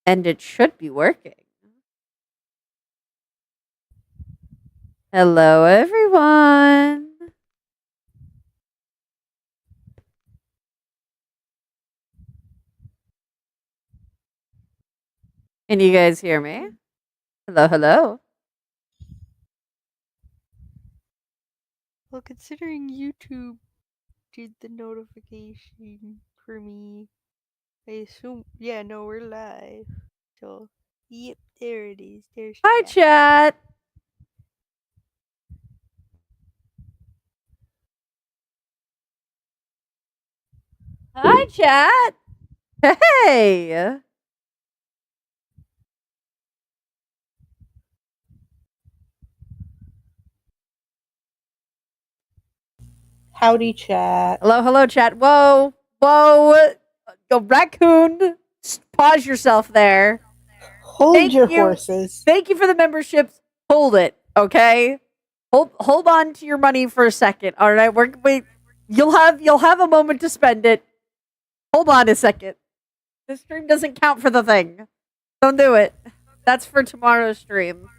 And it should be working. Hello, everyone. Can you guys hear me? Hello, hello. Well, considering YouTube did the notification for me, I assume, yeah, no, we're live. So, yep, there it is. There's Hi, chat. chat. Hi, chat. Hey. Howdy, chat. Hello, hello, chat. Whoa, whoa. Go, raccoon. Pause yourself there. Hold Thank your you. horses. Thank you for the memberships. Hold it, okay? Hold on to your money for a second. All right, wait. You'll have a moment to spend it. Hold on a second. This stream doesn't count for the thing. Don't do it. That's for tomorrow's stream.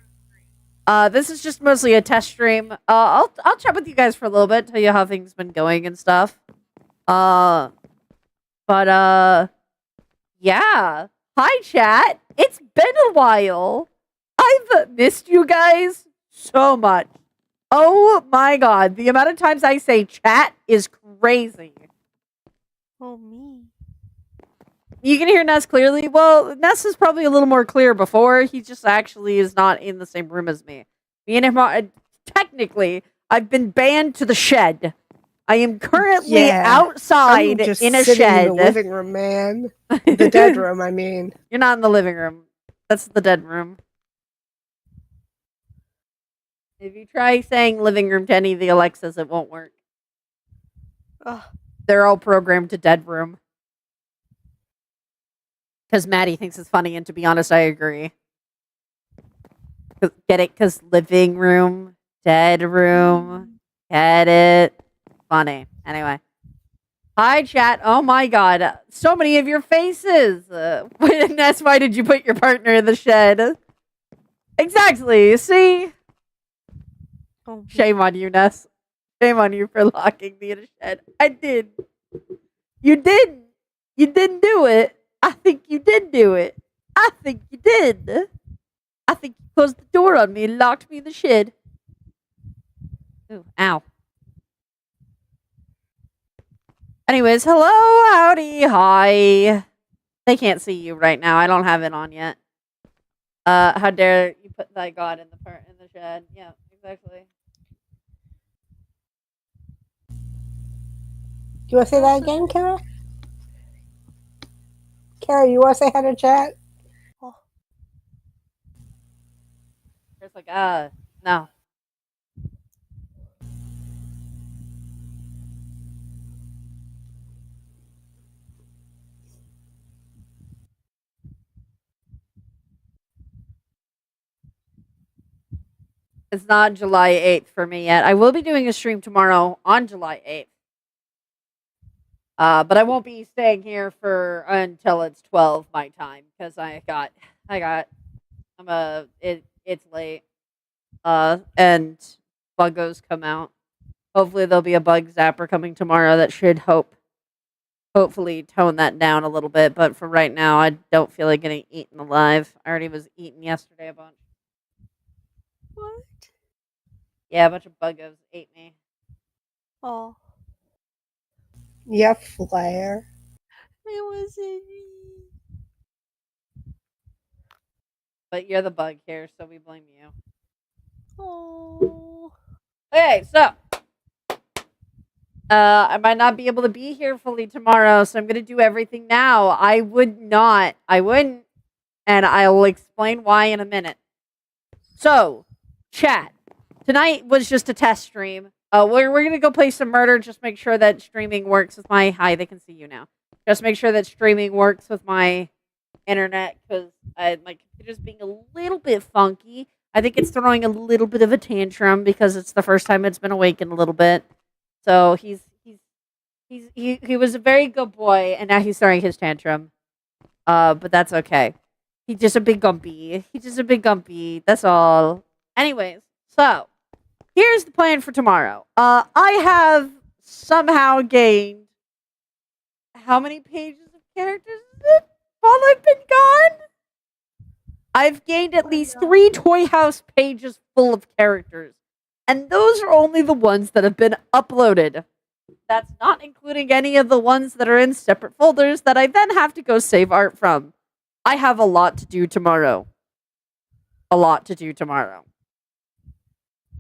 This is just mostly a test stream. I'll chat with you guys for a little bit, tell you how things been going and stuff. Yeah. Hi, chat. It's been a while. I've missed you guys so much. Oh my god, the amount of times I say chat is crazy. Oh, me. You can hear Ness clearly. Well, Ness is probably a little more clear before. He just actually is not in the same room as me. Me and him are, technically, I've been banned to the shed. I am currently outside I'm just in a sitting shed. in the living room, man. The dead room, I mean. You're not in the living room. That's the dead room. If you try saying living room to any of the Alexas, it won't work. Ugh. They're all programmed to dead room. Because Maddie thinks it's funny, and to be honest, I agree. Get it? Because living room, dead room. Get it? Funny. Anyway. Hi, chat. Oh my god. So many of your faces. Ness, why did you put your partner in the shed? Exactly. See? Oh, Shame on you, Ness. Shame on you for locking me in a shed. I did. You didn't. You didn't do it. I think you did do it. I think you did. I think you closed the door on me and locked me in the shed. Ooh, ow. Anyways, hello, howdy, hi. They can't see you right now. I don't have it on yet. How dare you put thy god in the shed? Yeah, exactly. You want to say that again, Kara? Kara, you want to say hi to chat? Oh. It's like, no. It's not July 8th for me yet. I will be doing a stream tomorrow on July 8th. But I won't be staying here for until it's 12 my time because it's late. And buggos come out. Hopefully there'll be a bug zapper coming tomorrow that should hopefully tone that down a little bit. But for right now, I don't feel like getting eaten alive. I already was eaten yesterday a bunch. What? Yeah, a bunch of buggos ate me. Oh. Yeah, Flair. It wasn't me. But you're the bug here, so we blame you. Oh. Okay, so I might not be able to be here fully tomorrow, so I'm gonna do everything now. I wouldn't, and I'll explain why in a minute. So, chat. Tonight was just a test stream. We're gonna go play some murder. Just make sure that streaming works with my. Hi, they can see you now. Just make sure that streaming works with my internet because my computer's being a little bit funky. I think it's throwing a little bit of a tantrum because it's the first time it's been awake in a little bit. So he was a very good boy, and now he's throwing his tantrum. But that's okay. He's just a big gumpy. He's just a big gumpy. That's all. Anyways, so here's the plan for tomorrow. I have somehow gained how many pages of characters is it while I've been gone? I've gained at least 3 Toy House pages full of characters. And those are only the ones that have been uploaded. That's not including any of the ones that are in separate folders that I then have to go save art from. I have a lot to do tomorrow. A lot to do tomorrow.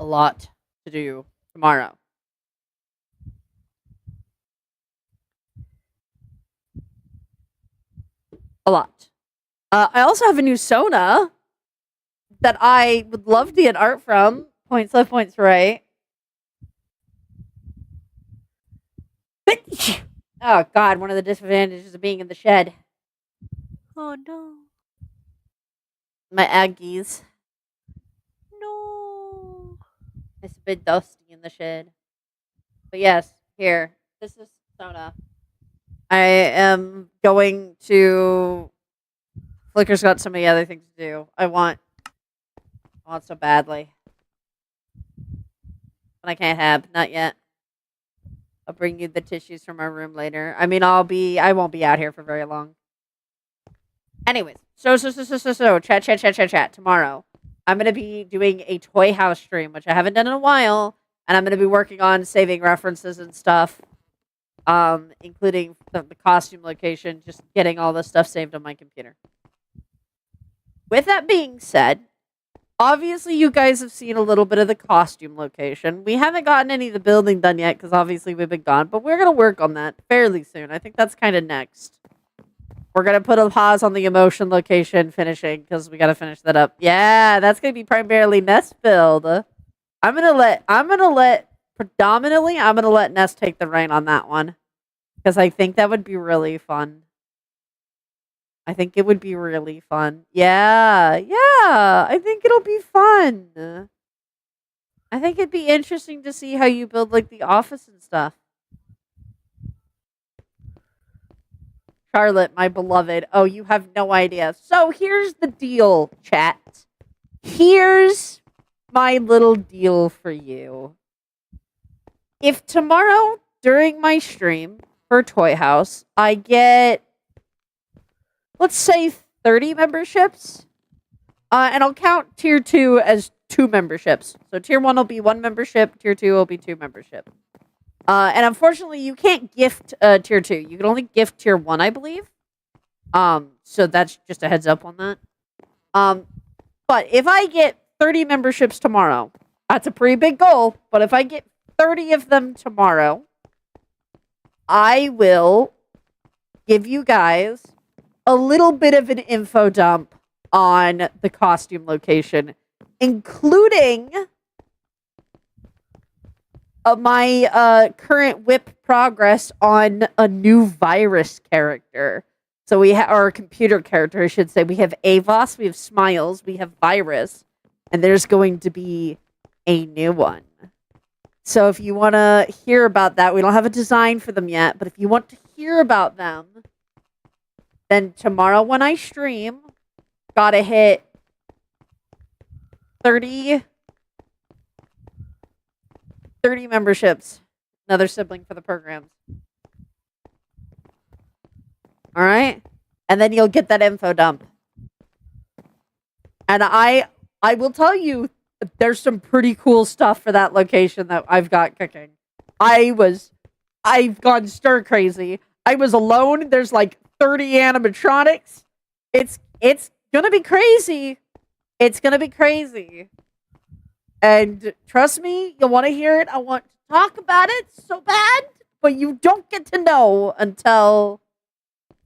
A lot to do tomorrow. A lot. I also have a new Sona that I would love to get art from. Points left, points right. Oh god, one of the disadvantages of being in the shed. Oh no. My Aggies. No. It's a bit dusty in the shed. But yes, here. This is Sona. I am going to... Flicker's got so many other things to do. I want so badly. But I can't have. Not yet. I'll bring you the tissues from our room later. I mean, I won't be out here for very long. Anyways, so, chat. Tomorrow, I'm going to be doing a Toy House stream, which I haven't done in a while. And I'm going to be working on saving references and stuff. Including the costume location, just getting all this stuff saved on my computer. With that being said, obviously you guys have seen a little bit of the costume location. We haven't gotten any of the building done yet because obviously we've been gone, but we're going to work on that fairly soon. I think that's kind of next. We're going to put a pause on the emotion location finishing because we got to finish that up. Yeah, that's going to be primarily Nest build. I'm going to let Nest take the reign on that one because I think that would be really fun. I think it would be really fun. Yeah, I think it'll be fun. I think it'd be interesting to see how you build, like, the office and stuff. Charlotte, my beloved. Oh, you have no idea. So, here's the deal, chat. Here's my little deal for you. If tomorrow, during my stream for Toy House, I get... let's say 30 memberships. And I'll count tier 2 as 2 memberships. So tier 1 will be 1 membership, tier 2 will be 2 membership. And unfortunately, you can't gift tier 2. You can only gift tier 1, I believe. So that's just a heads up on that. But if I get 30 memberships tomorrow, that's a pretty big goal. But if I get 30 of them tomorrow, I will give you guys a little bit of an info dump on the costume location, including my current whip progress on a new virus character. So we have our computer character, I should say. We have Avos, we have Smiles, we have Virus, and there's going to be a new one. So if you want to hear about that, we don't have a design for them yet, but if you want to hear about them, then tomorrow when I stream, gotta hit 30 memberships. Another sibling for the programs. Alright? And then you'll get that info dump. And I will tell you, there's some pretty cool stuff for that location that I've got cooking. I've gone stir crazy. I was alone. There's like 30 animatronics. It's gonna be crazy. It's gonna be crazy. And trust me, you'll want to hear it. I want to talk about it so bad, but you don't get to know until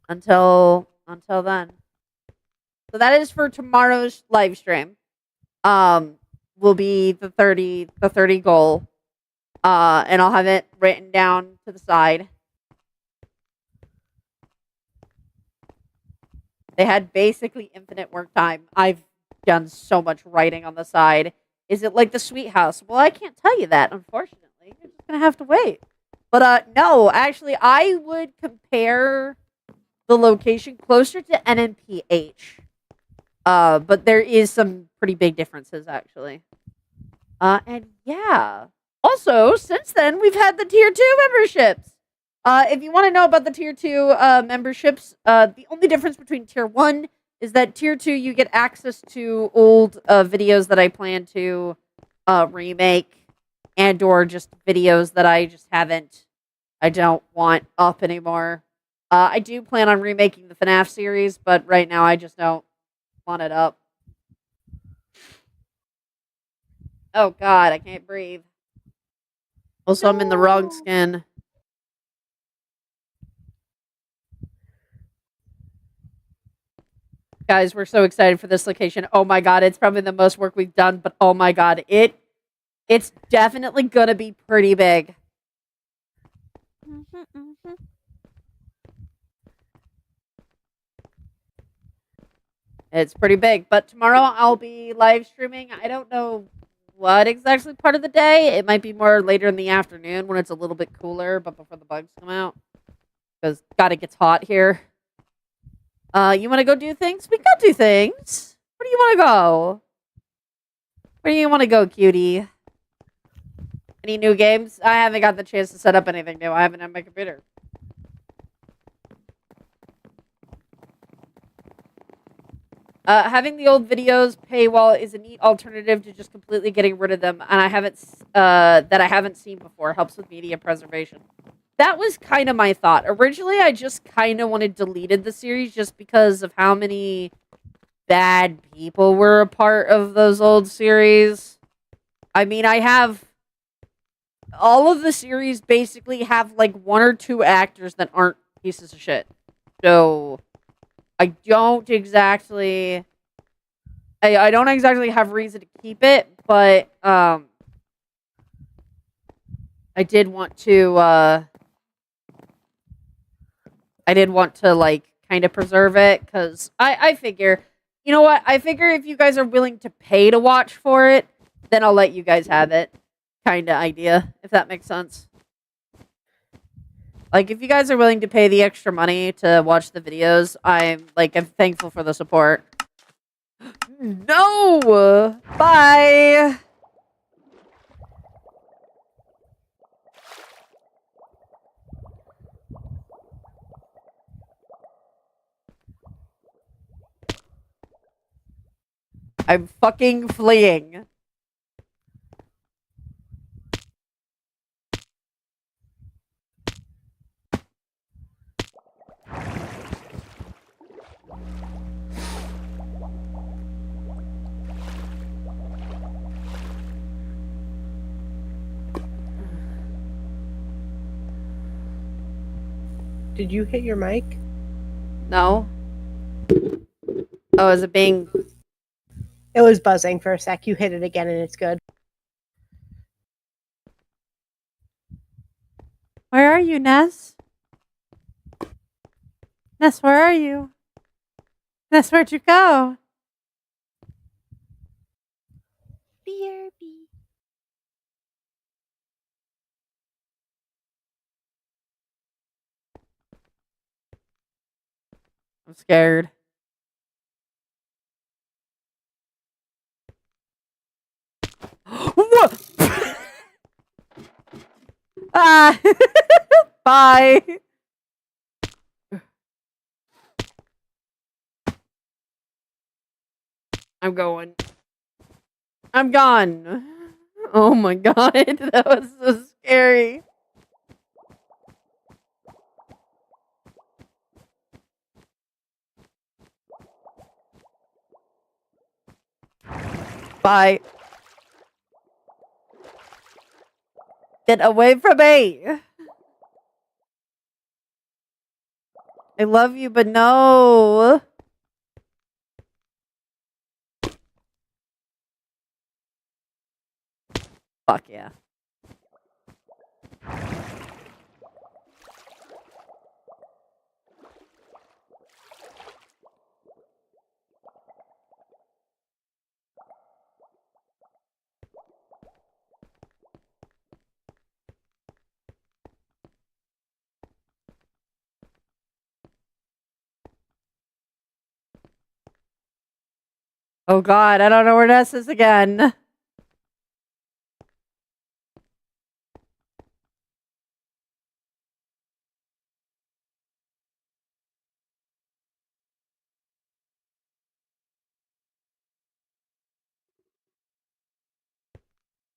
then. So that is for tomorrow's live stream. Will be the 30 goal. And I'll have it written down to the side. They had basically infinite work time. I've done so much writing on the side. Is it like the Sweet House? Well, I can't tell you that, unfortunately. You're just going to have to wait. But no, actually, I would compare the location closer to NNPH But there is some pretty big differences actually. And yeah. Also, since then we've had the tier 2 memberships. If you want to know about the tier 2 memberships, the only difference between tier 1 is that tier 2 you get access to old videos that I plan to remake, and or just videos that I don't want up anymore. I do plan on remaking the FNAF series, but right now I just don't want it up. Oh god, I can't breathe. Also, I'm in the wrong No. skin. Guys, we're so excited for this location. Oh my god, it's probably the most work we've done, but oh my god, it's definitely gonna be pretty big. It's pretty big, but tomorrow I'll be live streaming. I don't know what exactly part of the day. It might be more later in the afternoon when it's a little bit cooler, but before the bugs come out. Because God, it gets hot here. You want to go do things? We go do things. Where do you want to go? Where do you want to go, cutie? Any new games? I haven't got the chance to set up anything new. I haven't had my computer. Having the old videos paywall is a neat alternative to just completely getting rid of them, and I haven't seen before. Helps with media preservation. That was kind of my thought. Originally, I just kind of wanted deleted the series just because of how many bad people were a part of those old series. I mean, I have all of the series basically have like 1 or 2 actors that aren't pieces of shit. So I don't exactly have reason to keep it, but I did want to like kind of preserve it because I figure, you know what? I figure if you guys are willing to pay to watch for it, then I'll let you guys have it. Kind of idea, if that makes sense. Like, if you guys are willing to pay the extra money to watch the videos, I'm thankful for the support. No! Bye! I'm fucking fleeing. Did you hit your mic? No? Oh, is it being... It was buzzing for a sec. You hit it again and it's good. Where are you, Ness? Ness, where are you? Ness, where'd you go? BRB. I'm scared. What? Ah! Bye! I'm going. I'm gone. Oh my god, that was so scary. Bye. Get away from me. I love you, but no. Fuck yeah. Oh god, I don't know where Ness is again.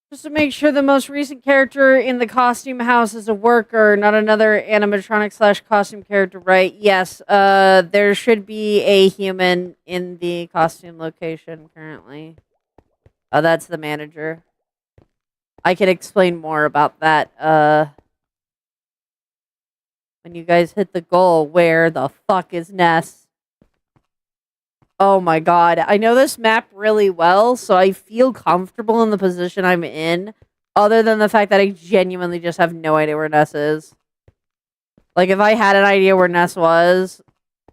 Just to make sure the most recent character in the costume house is a worker, not another animatronic / costume character, right? Yes, there should be a human in the costume location currently. That's the manager. I can explain more about that, when you guys hit the goal. Where the fuck is Ness? Oh my god. I know this map really well, so I feel comfortable in the position I'm in, other than the fact that I genuinely just have no idea where Ness is. Like, if I had an idea where Ness was,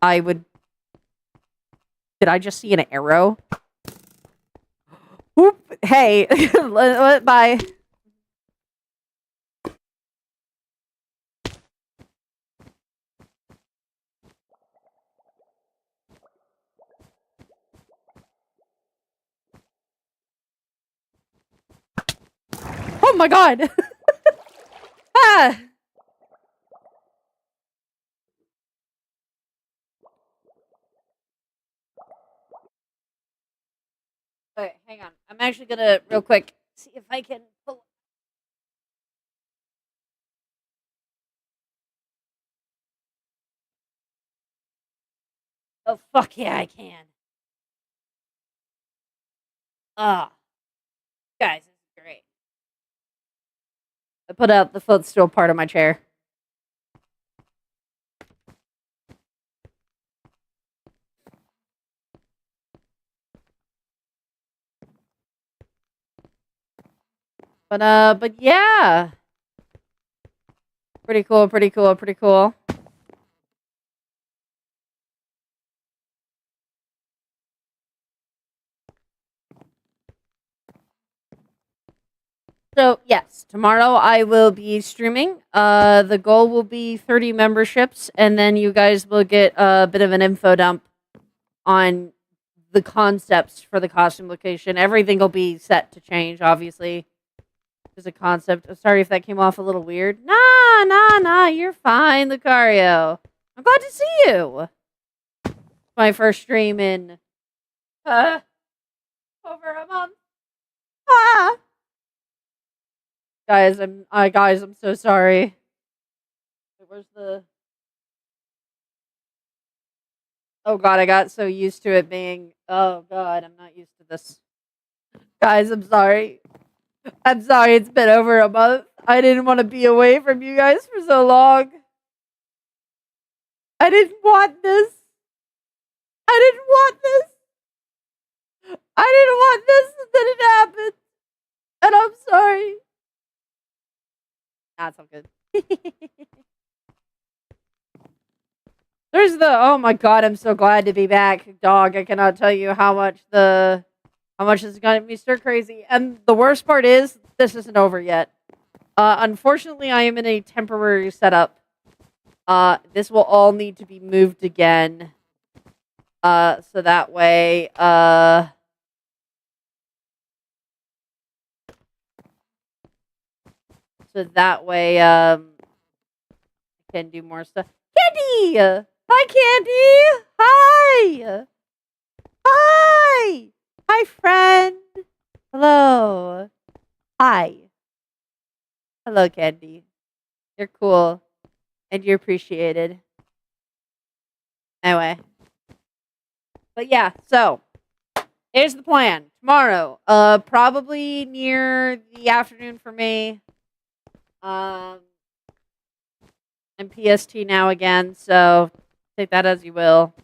I would... Did I just see an arrow? Whoop! Hey! Bye. Oh my god! Ah! Wait, hang on. I'm actually gonna, real quick, see if I can pull... Oh, fuck yeah, I can. Ah. Guys, this is great. I put out the footstool part of my chair. But yeah. Pretty cool, pretty cool, pretty cool. So, yes, tomorrow I will be streaming. The goal will be 30 memberships, and then you guys will get a bit of an info dump on the concepts for the costume location. Everything will be set to change, obviously. There's a concept. Sorry if that came off a little weird. Nah, you're fine, Lucario. I'm glad to see you. My first stream in over a month. Ah! Guys, I'm so sorry. Where's the... Oh god, I got so used to it being... Oh god, I'm not used to this. Guys, I'm sorry. I'm sorry, it's been over a month. I didn't want to be away from you guys for so long. I didn't want this. I didn't want this. I didn't want this, and then it happened. And I'm sorry. That's all good. There's the... Oh my god, I'm so glad to be back. Dog, I cannot tell you how much this is going to be stir crazy. And the worst part is, this isn't over yet. Unfortunately, I am in a temporary setup. This will all need to be moved again. So that way, I can do more stuff. Candy! Hi, Candy! Hi! Hi! Hi, friend! Hello. Hi. Hello, Candy. You're cool. And you're appreciated. Anyway. But yeah, so here's the plan. Tomorrow, probably near the afternoon for me. I'm PST now again, so take that as you will.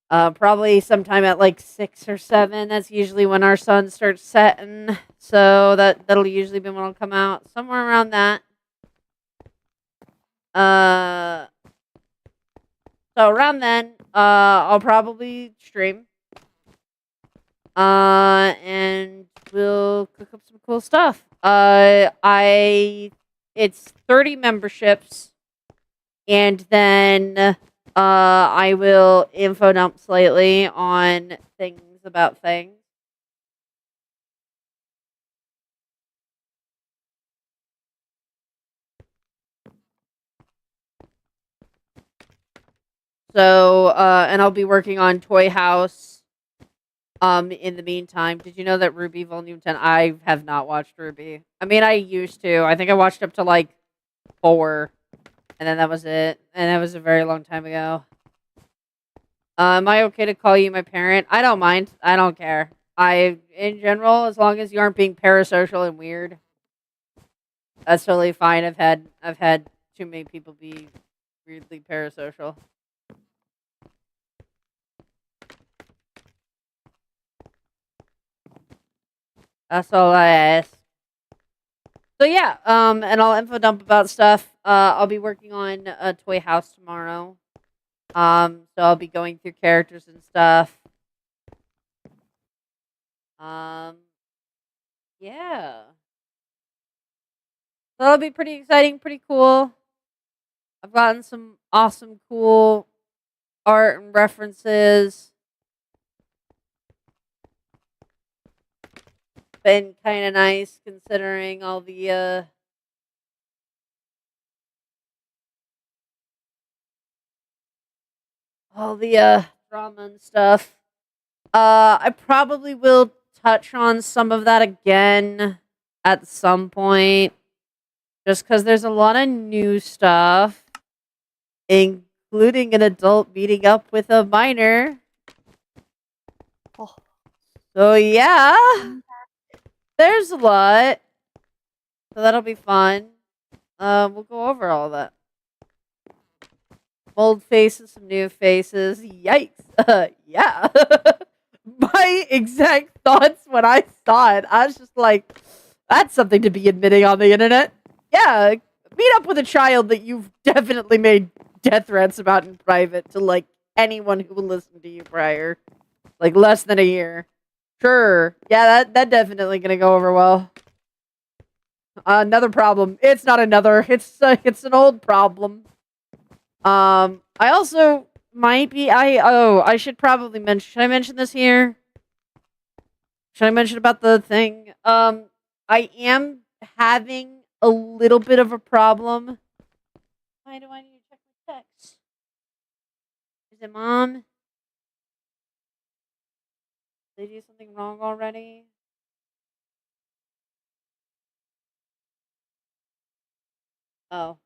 Probably sometime at like 6 or 7. That's usually when our sun starts setting. So that'll usually be when it'll come out. Somewhere around that. So around then, I'll probably stream. And we'll cook up some cool stuff. It's 30 memberships, and then I will info dump slightly on things about things. So, and I'll be working on Toy House. In the meantime, did you know that Ruby Volume 10? I have not watched Ruby. I mean, I used to. I think I watched up to like 4, and then that was it. And that was a very long time ago. Am I okay to call you my parent? I don't mind. I don't care. In general, as long as you aren't being parasocial and weird, that's totally fine. I've had too many people be weirdly parasocial. That's all I ask. So yeah, and I'll info dump about stuff. I'll be working on a Toy House tomorrow. So I'll be going through characters and stuff. Um, yeah. So that'll be pretty exciting, pretty cool. I've gotten some awesome, cool art and references. Been kind of nice considering all the drama and stuff. I probably will touch on some of that again at some point, just because there's a lot of new stuff, including an adult meeting up with a minor. Oh, So yeah, there's a lot. So that'll be fun. We'll go over all that. Old faces, some new faces. Yikes. Yeah. My exact thoughts when I saw it, I was just like, that's something to be admitting on the internet. Yeah, meet up with a child that you've definitely made death threats about in private to, like, anyone who will listen to you prior. Like, less than a year. Sure. Yeah, that definitely gonna go over well. Another problem. It's not another. It's an old problem. I also might be. I should probably mention. Should I mention this here? Should I mention about the thing? I am having a little bit of a problem. Why do I need to check my text? Is it mom? Did they do something wrong already? Oh.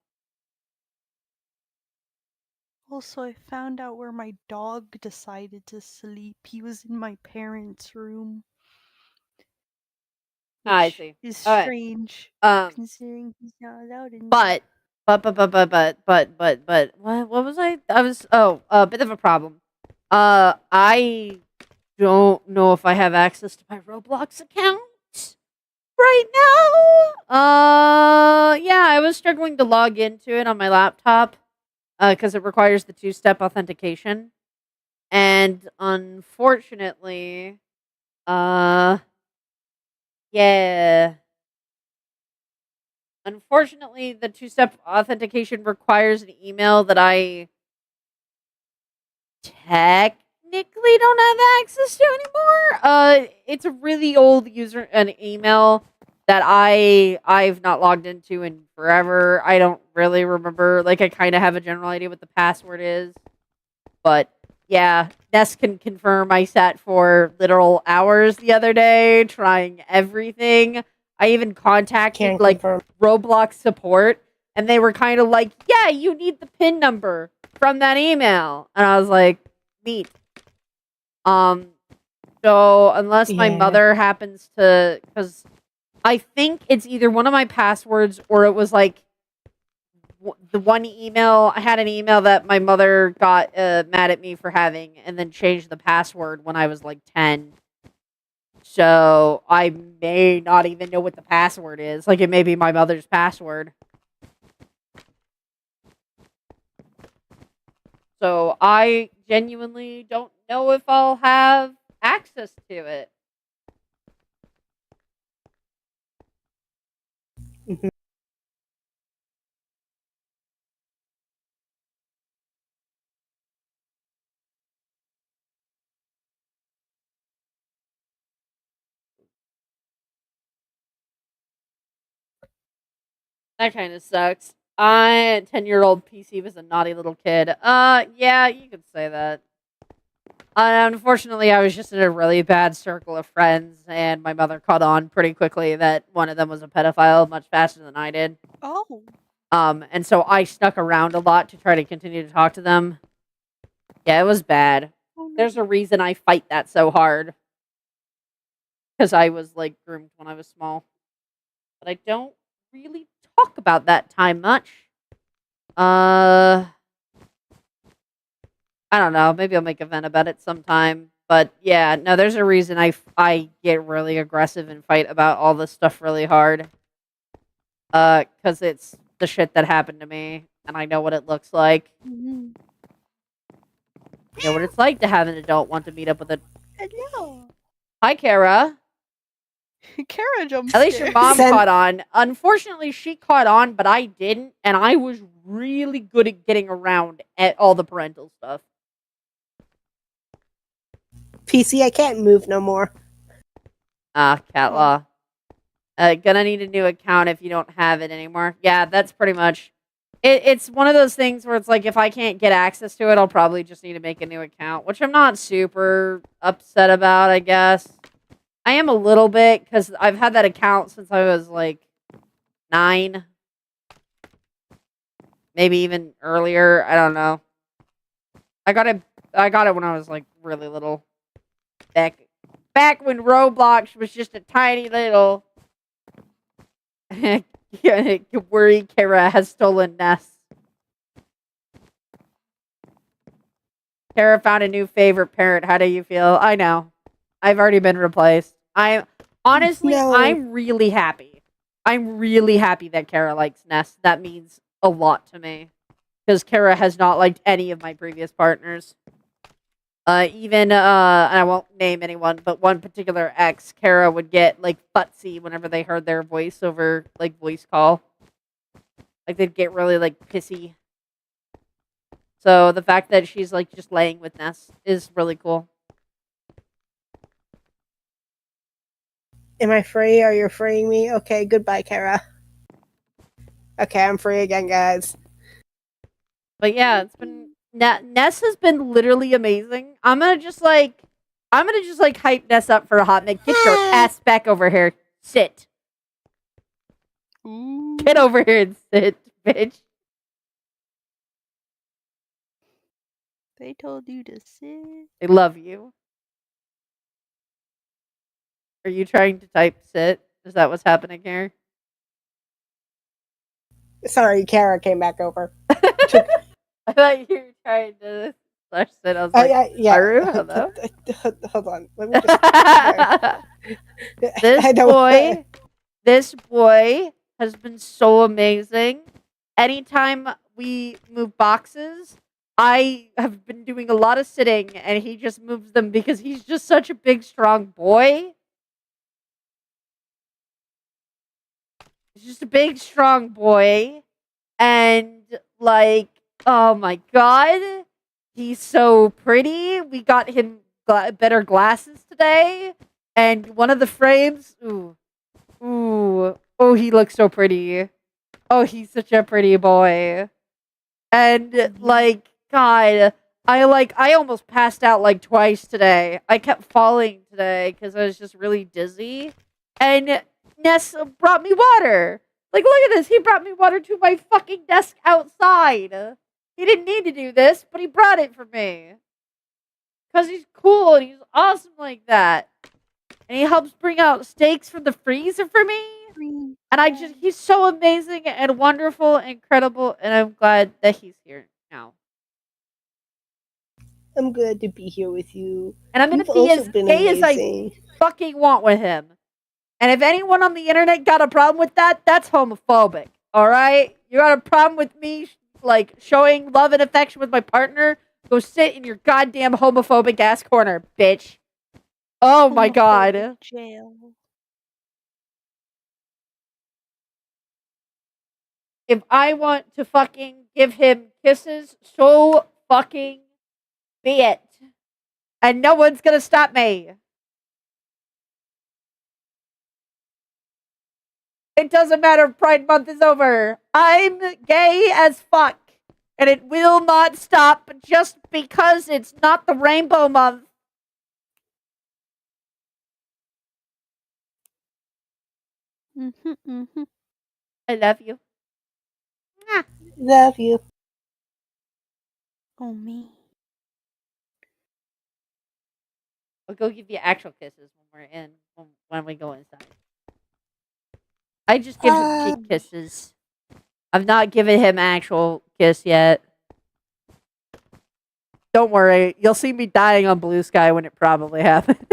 also, I found out where my dog decided to sleep. He was in my parents' room, I which see. is Okay. strange Um, considering he's not allowed in. but what was I was a bit of a problem. I don't know if I have access to my Roblox account right now. Yeah, I was struggling to log into it on my laptop because it requires the two-step authentication. And unfortunately, uh yeah. Unfortunately, the two-step authentication requires an email that I technically don't have access to anymore. It's a really old an email that I've not logged into in forever. I don't really remember. Like, I kind of have a general idea what the password is, but yeah, Ness can confirm I sat for literal hours the other day trying everything. I even contacted Can like confirm. Roblox support, and they were kind of like, "Yeah, you need the PIN number from that email," and I was like, "Neat." Um, so unless my Yeah. mother happens to, because I think it's either one of my passwords or it was like the one email. I had an email that my mother got mad at me for having, and then changed the password when I was like 10. So I may not even know what the password is. Like, it may be my mother's password. So I genuinely don't know if I'll have access to it. Mhm. That kind of sucks. 10-year-old PC was a naughty little kid. Yeah, you could say that. Unfortunately, I was just in a really bad circle of friends, and my mother caught on pretty quickly that one of them was a pedophile much faster than I did. Oh. And so I snuck around a lot to try to continue to talk to them. Yeah, it was bad. Oh, no. There's a reason I fight that so hard. Because I was, like, groomed when I was small. But I don't really talk about that time much. I don't know. Maybe I'll make a vent about it sometime. But yeah, no, there's a reason I get really aggressive and fight about all this stuff really hard. Because it's the shit that happened to me, and I know what it looks like. Mm-hmm. You know what it's like to have an adult want to meet up with a. Hello. Hi, Kara. Kara jumps. At least your mom caught on. Unfortunately, she caught on, but I didn't, and I was really good at getting around at all the parental stuff. PC, I can't move no more. Cat law. Gonna need a new account if you don't have it anymore. Yeah, that's pretty much. It's one of those things where it's like, if I can't get access to it, I'll probably just need to make a new account, which I'm not super upset about, I guess. I am a little bit, because I've had that account since I was, like, 9. Maybe even earlier. I don't know. I got it when I was, like, really little. Back when Roblox was just a tiny little... worry Kara has stolen Ness. Kara found a new favorite parent. How do you feel? I know. I've already been replaced. Honestly, No. I'm really happy. I'm really happy that Kara likes Ness. That means a lot to me. Because Kara has not liked any of my previous partners. Even, I won't name anyone, but one particular ex, Kara would get, like, futsy whenever they heard their voice over, like, voice call. Like, they'd get really, like, pissy. So the fact that she's, like, just laying with Ness is really cool. Am I free? Are you freeing me? Okay, goodbye, Kara. Okay, I'm free again, guys. But yeah, it's been... Ness has been literally amazing. I'm gonna just, like, hype Ness up for a hot minute. Get your ass back over here. Sit. Ooh. Get over here and sit, bitch. They told you to sit. They love you. Are you trying to type sit? Is that what's happening here? Sorry, Kara came back over. I thought you were trying to slash sit. I was like, yeah. Haru, hello? Hold on. Let me just... This boy has been so amazing. Anytime we move boxes, I have been doing a lot of sitting, and he just moves them because he's just such a big, strong boy. He's just a big, strong boy. And, like, oh my god, he's so pretty. We got him better glasses today. And one of the frames, oh, he looks so pretty. Oh, he's such a pretty boy. And, like, God, I almost passed out, like, twice today. I kept falling today because I was just really dizzy. And Ness brought me water. Like, look at this. He brought me water to my fucking desk outside. He didn't need to do this, but he brought it for me. Because he's cool and he's awesome like that. And he helps bring out steaks from the freezer for me. And he's so amazing and wonderful and incredible. And I'm glad that he's here now. I'm glad to be here with you. And I'm going to be as gay as I fucking want with him. And if anyone on the internet got a problem with that, that's homophobic. Alright? You got a problem with me, like, showing love and affection with my partner? Go sit in your goddamn homophobic ass corner, bitch. Oh my god. Jail. If I want to fucking give him kisses, so fucking be it. And no one's gonna stop me. It doesn't matter if Pride Month is over. I'm gay as fuck. And it will not stop just because it's not the Rainbow Month. I love you. Love you. Oh, me. I'll go give you actual kisses when we go inside. I just give him cheek kisses. I've not given him actual kiss yet. Don't worry, you'll see me dying on Blue Sky when it probably happens.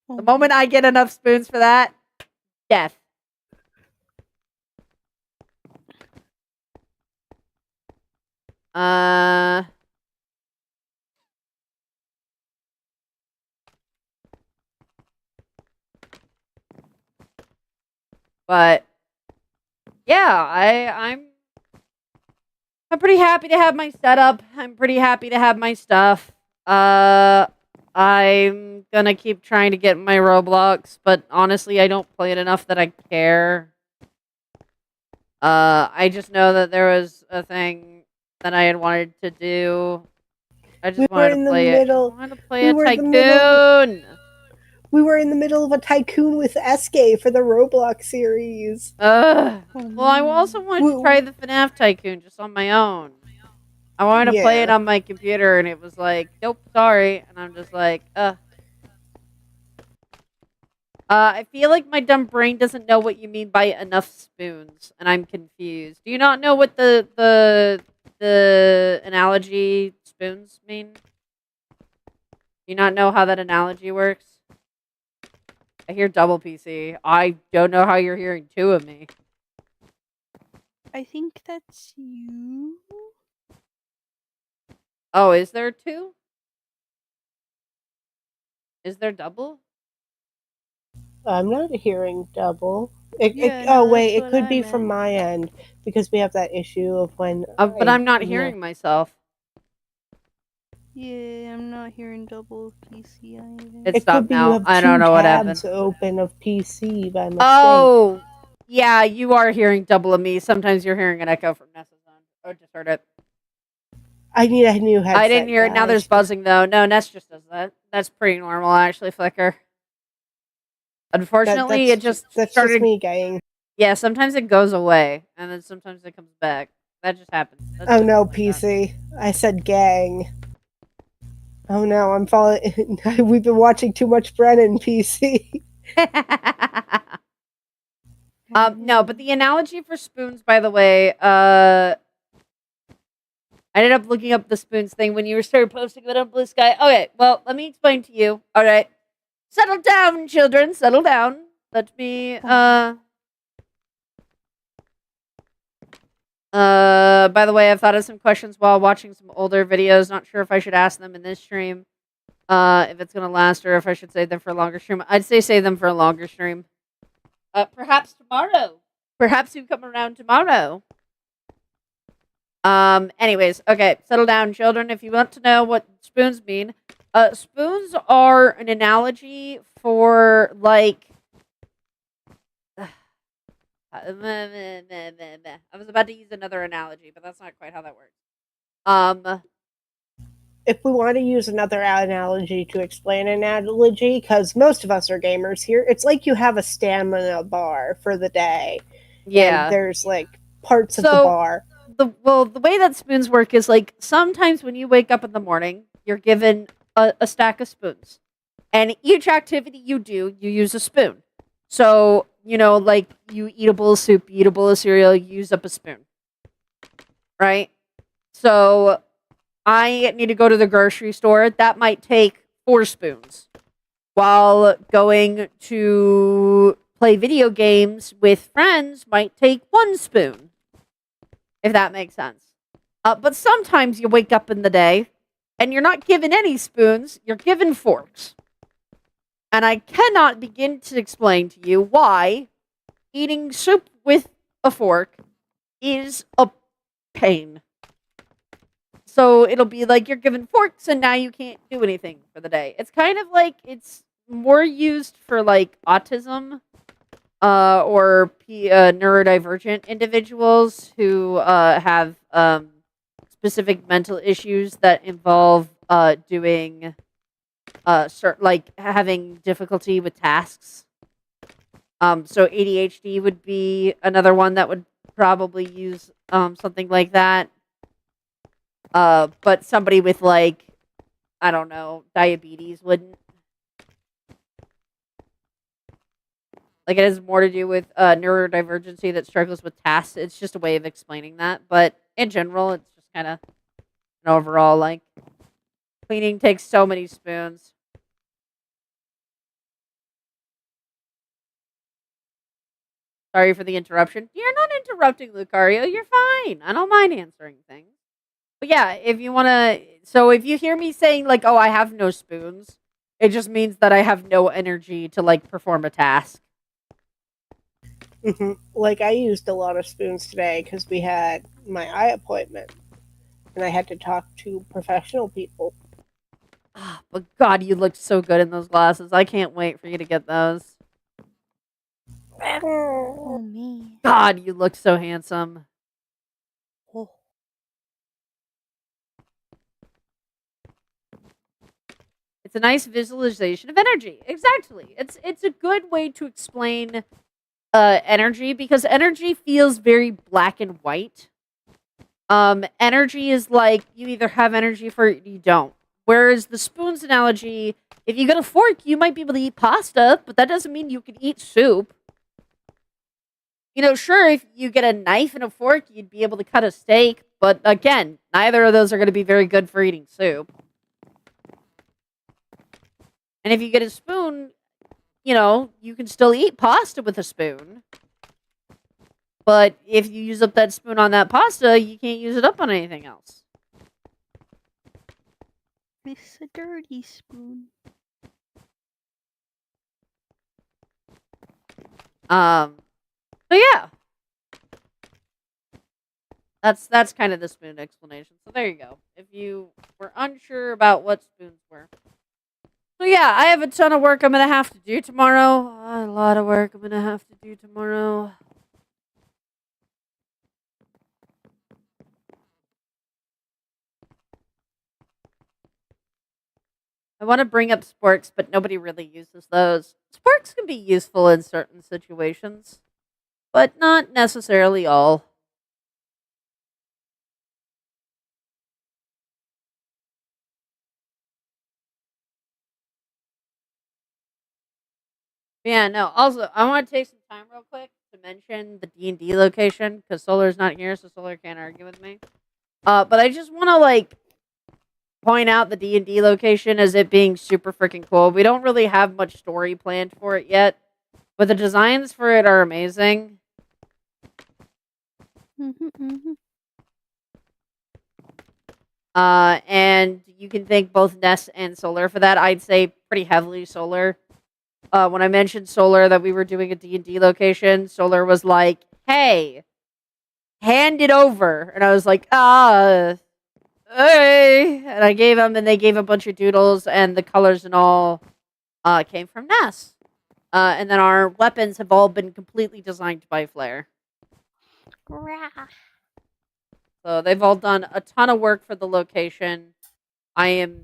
The moment I get enough spoons for that, death. But yeah, I'm pretty happy to have my setup. I'm pretty happy to have my stuff. I'm gonna keep trying to get my Roblox, but honestly, I don't play it enough that I care. I just know that there was a thing that I had wanted to do. I just wanted to play it. I wanted to play a tycoon. We were in the middle of a tycoon with SK for the Roblox series. Well, I also wanted to try the FNAF Tycoon just on my own. I wanted to play it on my computer, and it was like, nope, sorry. And I'm just like, I feel like my dumb brain doesn't know what you mean by enough spoons, and I'm confused. Do you not know what the analogy spoons mean? Do you not know how that analogy works? I hear double PC. I don't know how you're hearing two of me. I think that's you. Oh, is there two? Is there double? I'm not hearing double. It could be from my end because we have that issue of when. But I'm not hearing myself. Yeah, I'm not hearing double PC either. It stopped now. I don't know what happened. Open of PC by mistake. Oh, yeah, you are hearing double of me. Sometimes you're hearing an echo from Nessa's end. Oh, just heard it. I need a new headset. I didn't hear it. Now there's buzzing though. No, Ness just does that. That's pretty normal, actually. Flicker. Unfortunately, that's started. Just me gang. Yeah, sometimes it goes away, and then sometimes it comes back. That just happens. Oh no, PC! I said gang. Oh no, I'm falling. We've been watching too much Brennan, PC. No, but the analogy for spoons, by the way, I ended up looking up the spoons thing when you started posting it on Blue Sky. Okay, well, let me explain to you. All right. Settle down, children. Settle down. Let me, by the way, I've thought of some questions while watching some older videos. Not sure if I should ask them in this stream, if it's going to last, or if I should save them for a longer stream. I'd say save them for a longer stream. Perhaps tomorrow. Perhaps you come around tomorrow. Anyways, okay, settle down, children. If you want to know what spoons mean, spoons are an analogy for, like, I was about to use another analogy, but that's not quite how that works. If we want to use another analogy to explain an analogy, because most of us are gamers here, it's like you have a stamina bar for the day. Yeah. And there's, like, parts of the bar. The way that spoons work is, like, sometimes when you wake up in the morning, you're given a stack of spoons. And each activity you do, you use a spoon. So, you know, like, you eat a bowl of soup, you eat a bowl of cereal, you use up a spoon. Right? So, I need to go to the grocery store. That might take 4 spoons. While going to play video games with friends might take 1 spoon. If that makes sense. But sometimes you wake up in the day and you're not given any spoons, you're given forks. And I cannot begin to explain to you why eating soup with a fork is a pain. So it'll be like you're given forks and now you can't do anything for the day. It's kind of like it's more used for, like, autism or neurodivergent individuals who have specific mental issues that involve doing like having difficulty with tasks. So ADHD would be another one that would probably use something like that. But somebody with like, I don't know, diabetes wouldn't. Like it has more to do with neurodivergency that struggles with tasks. It's just a way of explaining that. But in general, it's just kind of an overall like cleaning takes so many spoons. Sorry for the interruption. You're not interrupting, Lucario. You're fine. I don't mind answering things. But yeah, if you want to. So if you hear me saying, like, oh, I have no spoons, it just means that I have no energy to, like, perform a task. Like, I used a lot of spoons today because we had my eye appointment and I had to talk to professional people. But God, you looked so good in those glasses. I can't wait for you to get those. Oh, me. God, you look so handsome. Oh. It's a nice visualization of energy. Exactly. It's a good way to explain energy because energy feels very black and white. Energy is like you either have energy for it or you don't. Whereas the spoons analogy, if you get a fork, you might be able to eat pasta, but that doesn't mean you can eat soup. You know, sure, if you get a knife and a fork, you'd be able to cut a steak, but again, neither of those are going to be very good for eating soup. And if you get a spoon, you know, you can still eat pasta with a spoon. But if you use up that spoon on that pasta, you can't use it up on anything else. It's a dirty spoon. So yeah. That's kind of the spoon explanation. So there you go. If you were unsure about what spoons were. So yeah, I have a ton of work I'm gonna have to do tomorrow. A lot of work I'm gonna have to do tomorrow. I want to bring up sporks, but nobody really uses those. Sporks can be useful in certain situations, but not necessarily all. Yeah, no. Also, I want to take some time real quick to mention the D&D location because Solar's not here, so Solar can't argue with me. But I just want to like point out the D&D location as it being super freaking cool. We don't really have much story planned for it yet, but the designs for it are amazing. And you can thank both Ness and Solar for that. I'd say pretty heavily Solar. When I mentioned Solar that we were doing a D&D location, Solar was like, hey, hand it over. And I was like, hey. And I gave them, and they gave a bunch of doodles, and the colors and all came from Ness. And then our weapons have all been completely designed by Flair. So they've all done a ton of work for the location. I am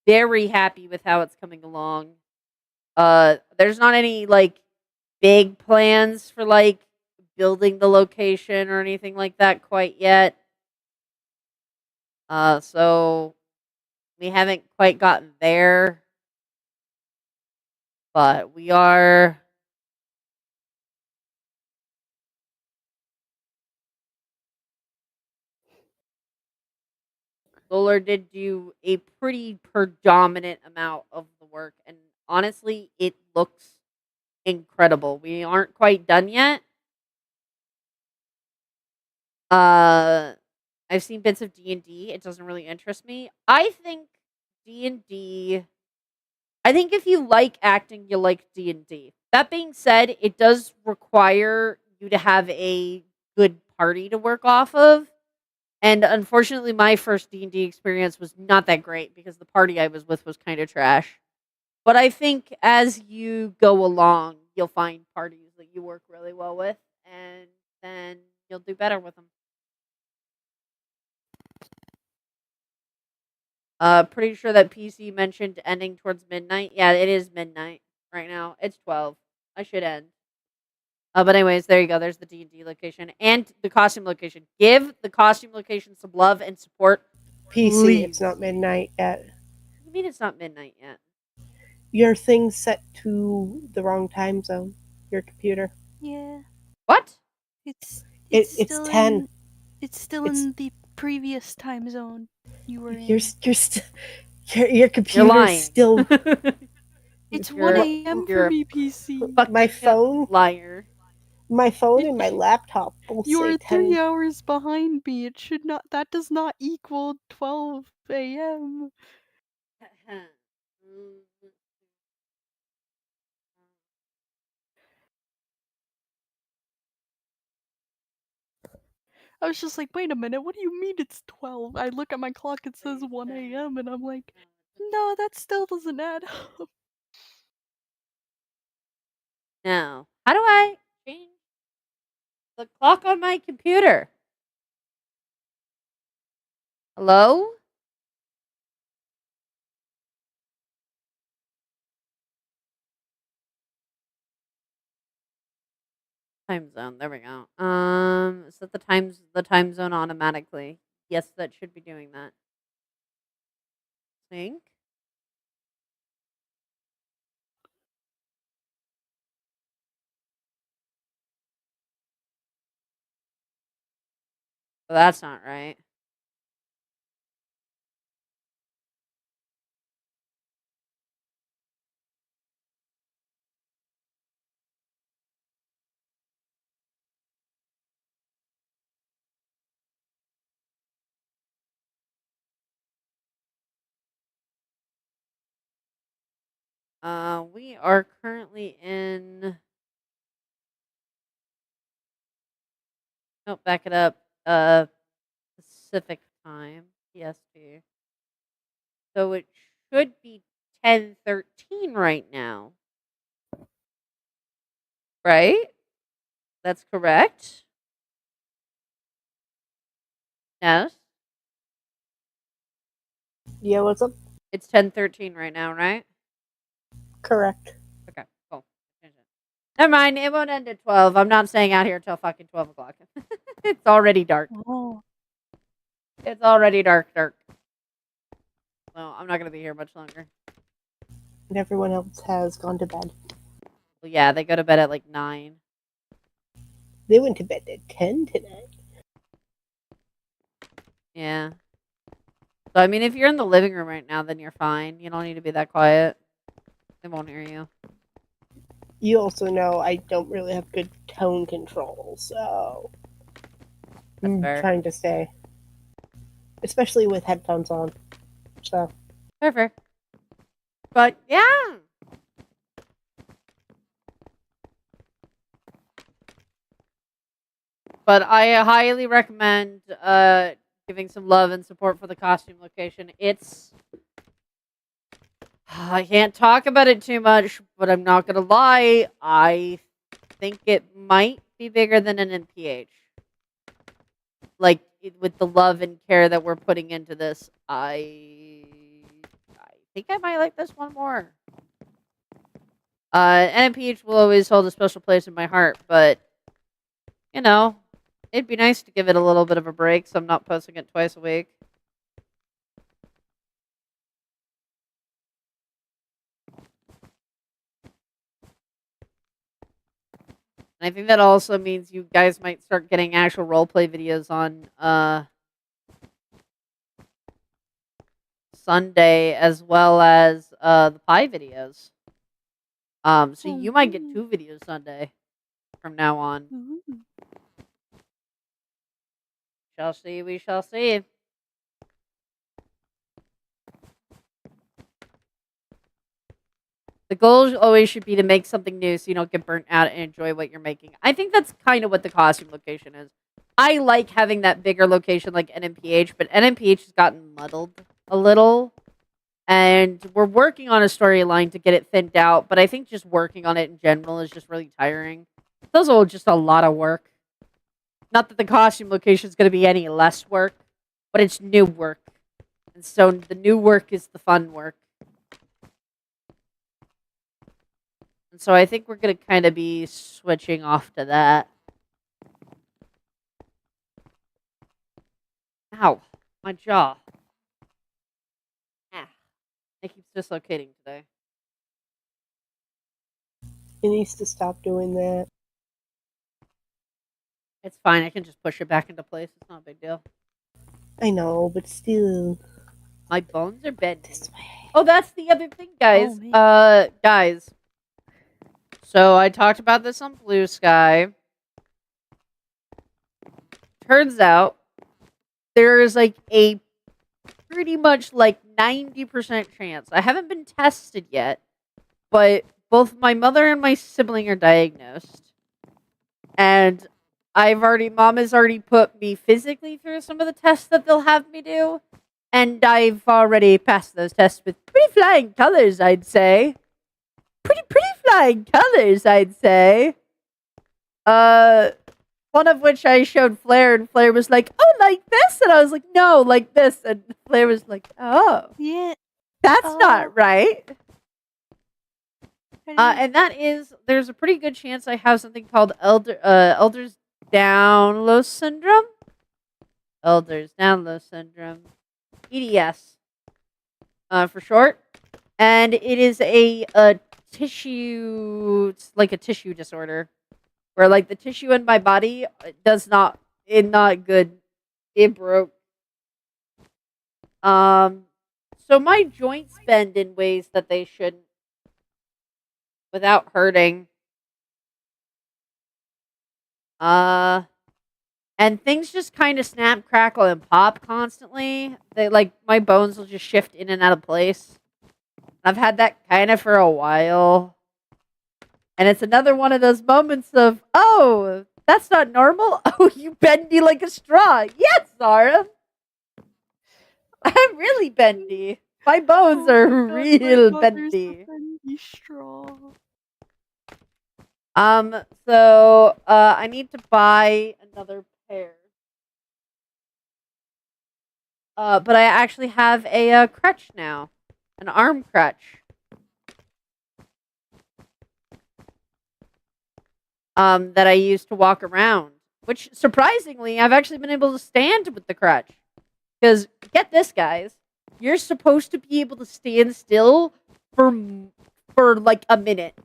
very happy with how it's coming along. There's not any like big plans for like building the location or anything like that quite yet. So we haven't quite gotten there, but we are. Solar did do a pretty predominant amount of the work, and honestly, it looks incredible. We aren't quite done yet. I've seen bits of D&D. It doesn't really interest me. I think D&D. I think if you like acting, you like D&D. That being said, it does require you to have a good party to work off of. And unfortunately, my first D&D experience was not that great because the party I was with was kind of trash. But I think as you go along, you'll find parties that you work really well with, and then you'll do better with them. Pretty sure that PC mentioned ending towards midnight. Yeah, it is midnight right now. It's 12. I should end. But anyways, there you go. There's the D&D location and the costume location. Give the costume location some love and support. PC, Please. it's not midnight yet. What do you mean it's not midnight yet? Your thing's set to the wrong time zone. Your computer. Yeah. What? It's It's still 10. in it's still It's- in the previous time zone you were You're in. your computer's lying. still. It's You're- 1 a.m. you're for a me, PC. fucking My phone, liar. my phone, and my laptop will You're say 3 10. hours behind me. It should not. That does not equal 12 a.m. I was just like, wait a minute. What do you mean it's 12? I look at my clock. It says 1 a.m. and I'm like, no, that still doesn't add up. Now, how do I change the clock on my computer? Hello? Time zone. There we go. Set the time zone automatically. Yes, that should be doing that. Sync. Well, that's not right. We are currently in. Nope, back it up. Pacific time, PST. So it should be 10:13 right now. Right? That's correct. Yes. Yeah, what's up? It's 10:13 right now, right? Correct. Okay, cool. Never mind. It won't end at 12. I'm not staying out here till fucking 12 o'clock. It's already dark. Oh. It's already dark. Well, I'm not going to be here much longer. And everyone else has gone to bed. Well, yeah, they go to bed at like 9. They went to bed at 10 tonight. Yeah. So, I mean, if you're in the living room right now, then you're fine. You don't need to be that quiet. They won't hear you. You also know I don't really have good tone control, so I'm fair. trying to stay. Especially with headphones on. So Perfect. But, yeah. But I highly recommend giving some love and support for the costume location. It's... I can't talk about it too much, but I'm not going to lie. I think it might be bigger than an NPH. Like, with the love and care that we're putting into this, I think I might like this one more. NPH will always hold a special place in my heart, but, you know, it'd be nice to give it a little bit of a break so I'm not posting it twice a week. And I think that also means you guys might start getting actual roleplay videos on Sunday as well as the pie videos. So you might get 2 videos Sunday from now on. Ooh. Shall see, we shall see. The goal always should be to make something new so you don't get burnt out and enjoy what you're making. I think that's kind of what the costume location is. I like having that bigger location like NMPH, but NMPH has gotten muddled a little. And we're working on a storyline to get it thinned out, but I think just working on it in general is just really tiring. Those are just a lot of work. Not that the costume location is going to be any less work, but it's new work. And so the new work is the fun work. And so I think we're going to kind of be switching off to that. Ow, my jaw. Ah, it keeps dislocating today. It needs to stop doing that. It's fine. I can just push it back into place. It's not a big deal. I know, but still. My bones are bending. This way. Oh, that's the other thing, guys. man. Guys. So I talked about this on Blue Sky. Turns out there is like a pretty much like 90% chance. I haven't been tested yet, but both my mother and my sibling are diagnosed. And Mom has already put me physically through some of the tests that they'll have me do. And I've already passed those tests with pretty flying colors, I'd say. Pretty flying colors, I'd say. One of which I showed Flair, and Flair was like, "Oh, like this?" And I was like, "No, like this." And Flair was like, "Oh, Yeah. that's not right." I And that is, there's a pretty good chance I have something called Elders Download Syndrome. Elders Download Syndrome. EDS. For short. And it is a tissue, it's like a tissue disorder. Where like the tissue in my body not good. It broke. So my joints bend in ways that they shouldn't. Without hurting. And things just kind of snap, crackle, and pop constantly. They like my bones will just shift in and out of place. I've had that kind of for a while. And it's another one of those moments of, oh, that's not normal. Oh, you bendy like a straw. Yes, Zara. I'm really bendy. My bones are real bendy. Straw. So I need to buy another pair. But I actually have a crutch now. An arm crutch. That I use to walk around. Which, surprisingly, I've actually been able to stand with the crutch. Because, get this, guys. You're supposed to be able to stand still for like, a minute.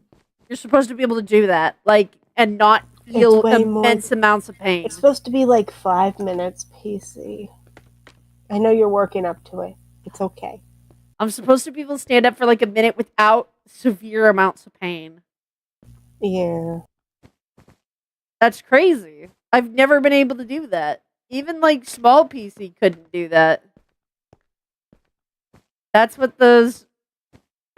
You're supposed to be able to do that. Like, and not feel immense amounts of pain. It's supposed to be like 5 minutes, PC. I know you're working up to it. It's okay. I'm supposed to be able to stand up for like a minute without severe amounts of pain. Yeah. That's crazy. I've never been able to do that. Even like small PC couldn't do that. That's what those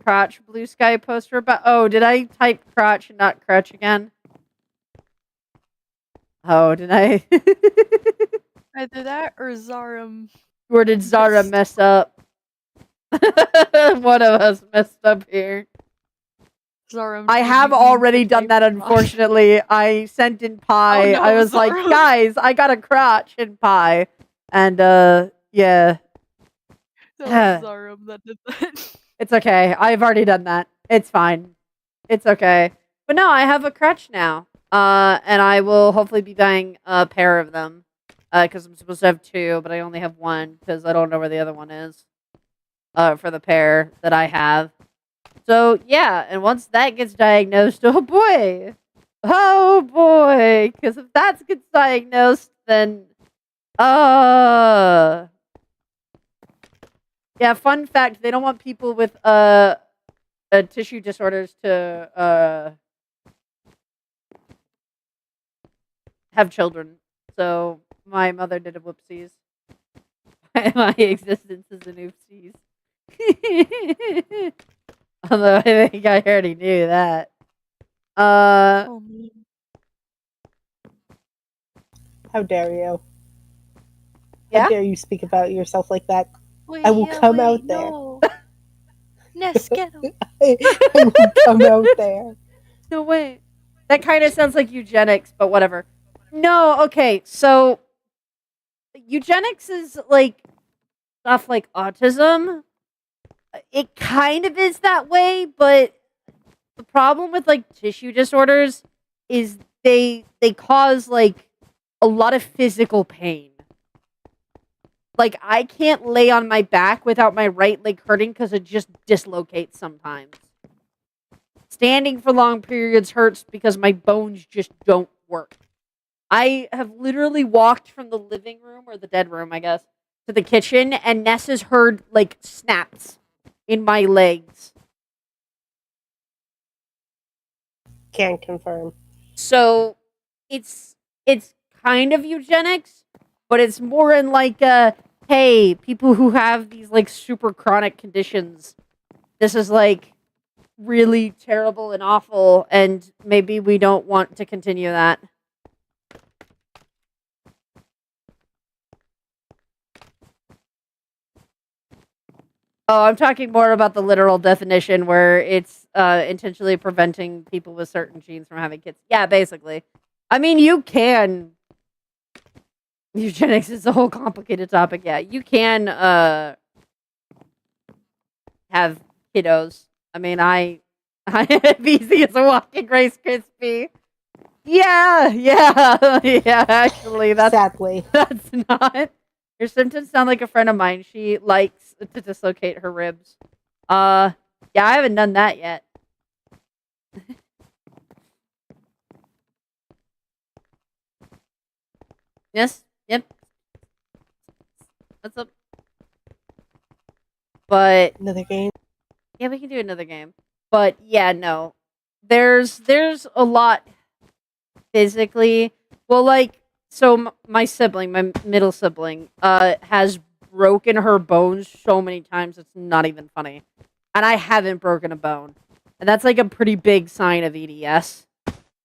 crotch Blue Sky posts were about. Oh, did I type crotch and not crutch again? Oh, did I? Either that or Zarum. Or did Zara mess up? One of us messed up here. Zarum. I have already done that, unfortunately. I sent in pie. Oh, no, I was Zara. like, guys, I got a crotch in pie. And, yeah. That was Zarum that did that. It's okay. I've already done that. It's fine. It's okay. But no, I have a crutch now. And I will hopefully be buying a pair of them. Because I'm supposed to have two, but I only have one because I don't know where the other one is. For the pair that I have. So, yeah, and once that gets diagnosed, oh boy. Oh boy. Because if that gets diagnosed, then, yeah, fun fact, they don't want people with, tissue disorders to, have children. So, my mother did a whoopsies. My existence is an oopsies. Although I think I already knew that. Oh, man. How dare you? Yeah? How dare you speak about yourself like that? Wait, I will come out there. no. Ness, get him. I will come out there. No way. That kind of sounds like eugenics, but whatever. No, okay, so eugenics is like stuff like autism. It kind of is that way, but the problem with like tissue disorders is they cause like a lot of physical pain. Like I can't lay on my back without my right leg hurting because it just dislocates sometimes. Standing for long periods hurts because my bones just don't work. I have literally walked from the living room or the dead room, I guess, to the kitchen, and Ness has heard like snaps in my legs. Can confirm. So it's kind of eugenics, but it's more in like hey, people who have these like super chronic conditions. This is like really terrible and awful, and maybe we don't want to continue that. Oh, I'm talking more about the literal definition where it's intentionally preventing people with certain genes from having kids. Yeah, basically. I mean, you can. Eugenics is a whole complicated topic. Yeah, you can have kiddos. I mean, I am easy as a walking Rice Krispie. Yeah, yeah, yeah. Actually, Sadly. that's not. Your symptoms sound like a friend of mine. She likes to dislocate her ribs. Yeah, I haven't done that yet. Yes, yep. What's up? But Another game. yeah, we can do another game. But yeah, no. There's a lot physically. Well, like so my sibling, my middle sibling, has broken her bones so many times it's not even funny. And I haven't broken a bone. And that's like a pretty big sign of EDS.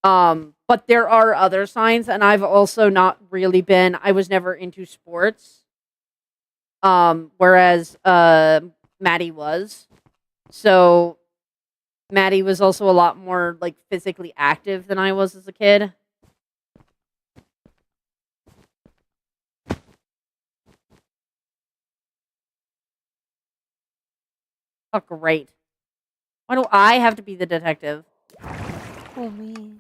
But there are other signs, and I've also not really been I was never into sports. Whereas Maddie was. So Maddie was also a lot more like physically active than I was as a kid. Oh, great. Why do I have to be the detective? Oh me.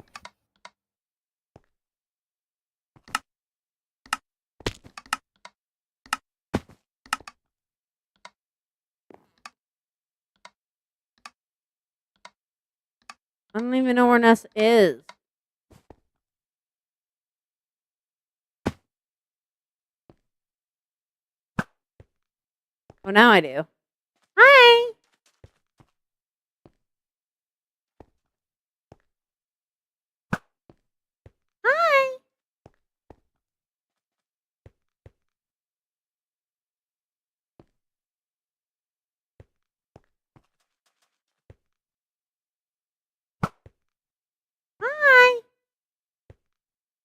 I don't even know where Ness is. Oh, now I do. Hi. Hi. Hi.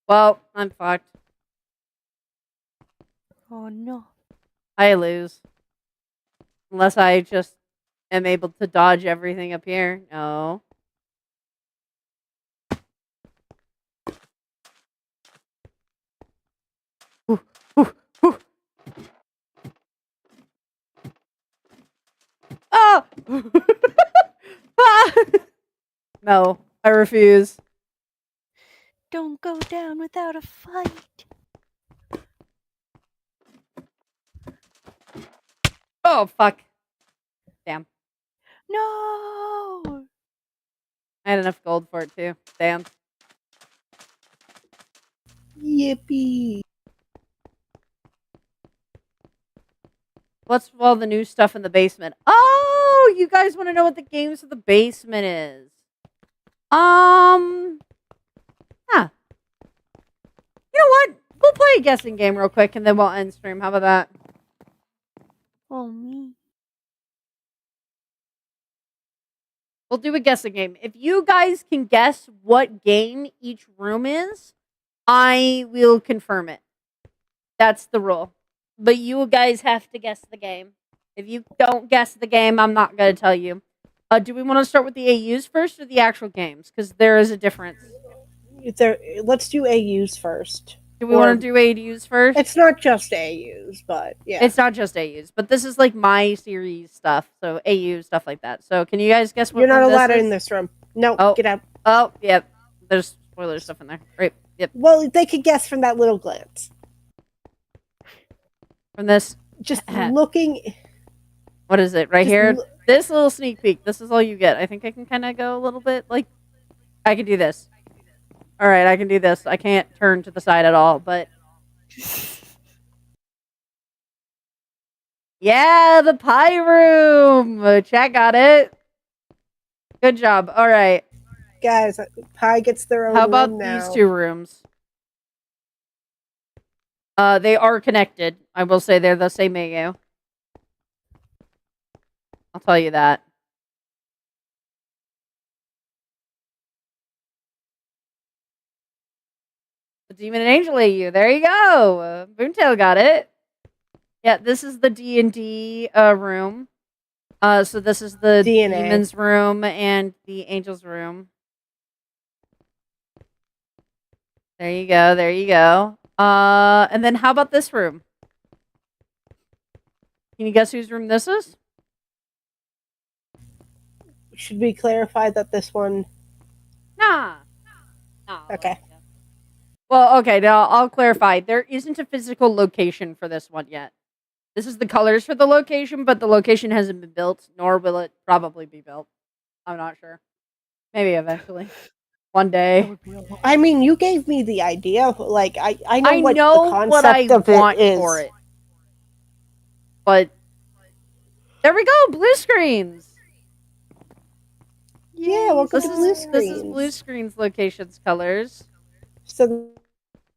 Well, I'm fucked. Oh no. I lose. Unless I just am able to dodge everything up here. No. Ooh, ooh, ooh. Oh! Ah! No, I refuse. Don't go down without a fight. Oh, fuck. Damn. No. I had enough gold for it, too. Damn. Yippee. What's all the new stuff in the basement? Oh, you guys want to know what the games of the basement is? Yeah. You know what? We'll play a guessing game real quick, and then we'll end stream. How about that? Oh me. We'll do a guessing game. If you guys can guess what game each room is, I will confirm it. That's the rule. But you guys have to guess the game. If you don't guess the game, I'm not going to tell you. Do we want to start with the AUs first or the actual games? Because there is a difference. let's do AUs first. Do we want to do AUs first? It's not just AUs, but yeah. It's not just AUs, but this is like my series stuff. So AU stuff like that. So can you guys guess what You're not room allowed this is? in this room. No, Oh. get out. Oh, yep. There's spoiler stuff in there. Right. Yep. Well, they could guess from that little glance. From this. Just looking. What is it? Right Just here? lo- This little sneak peek. This is all you get. I think I can kind of go a little bit like. I can do this. All right, I can do this. I can't turn to the side at all, but. Yeah, the pie room. Chat got it. Good job. All right. Guys, Pie gets their own How about room now. these two rooms? They are connected. I will say they're the same AU. I'll tell you that. The Demon and Angel AU. There you go. Boontail got it. Yeah, this is the D&D room. So this is the DNA. Demon's room and the Angel's room. There you go. There you go. And then how about this room? Can you guess whose room this is? Should we clarify that this one? Nah. Okay. Well, okay, now I'll clarify. There isn't a physical location for this one yet. This is the colors for the location, but the location hasn't been built, nor will it probably be built. I'm not sure. Maybe eventually. One day. I mean, you gave me the idea. Like, I know what the concept what I of want it is. for it. But there we go, blue screens. Yeah, welcome to blue screens. This is blue screens locations colors. So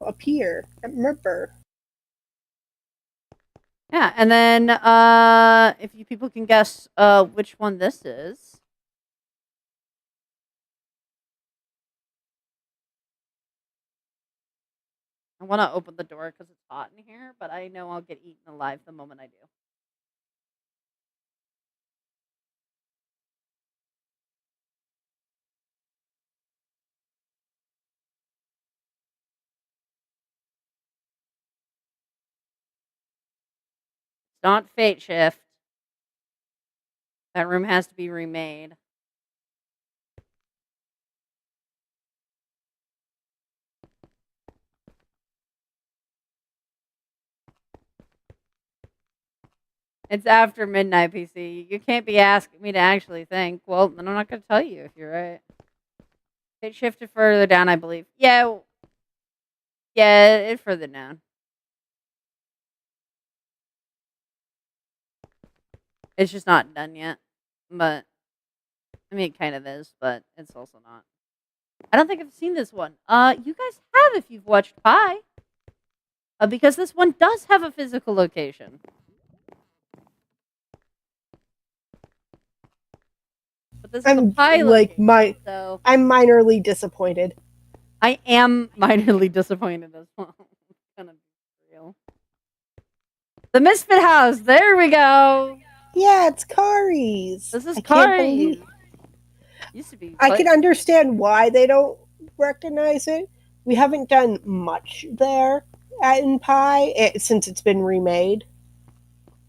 up here, remember. Yeah, and then if you people can guess which one this is. I want to open the door because it's hot in here, but I know I'll get eaten alive the moment I do. It's not Fate Shift. That room has to be remade. It's after midnight, PC. You can't be asking me to actually think. Well, then I'm not going to tell you if you're right. It shifted further down, I believe. Yeah. Yeah, it further down. It's just not done yet. But, I mean, it kind of is, but it's also not. I don't think I've seen this one. You guys have if you've watched Pi. Because this one does have a physical location. But this is a Pi location, so I'm minorly disappointed. I am minorly disappointed as well. It's gonna be real. The Misfit House. There we go. Yeah, it's Kari's. This is Kari. Used to be. I can understand why they don't recognize it. We haven't done much there in Pi since it's been remade.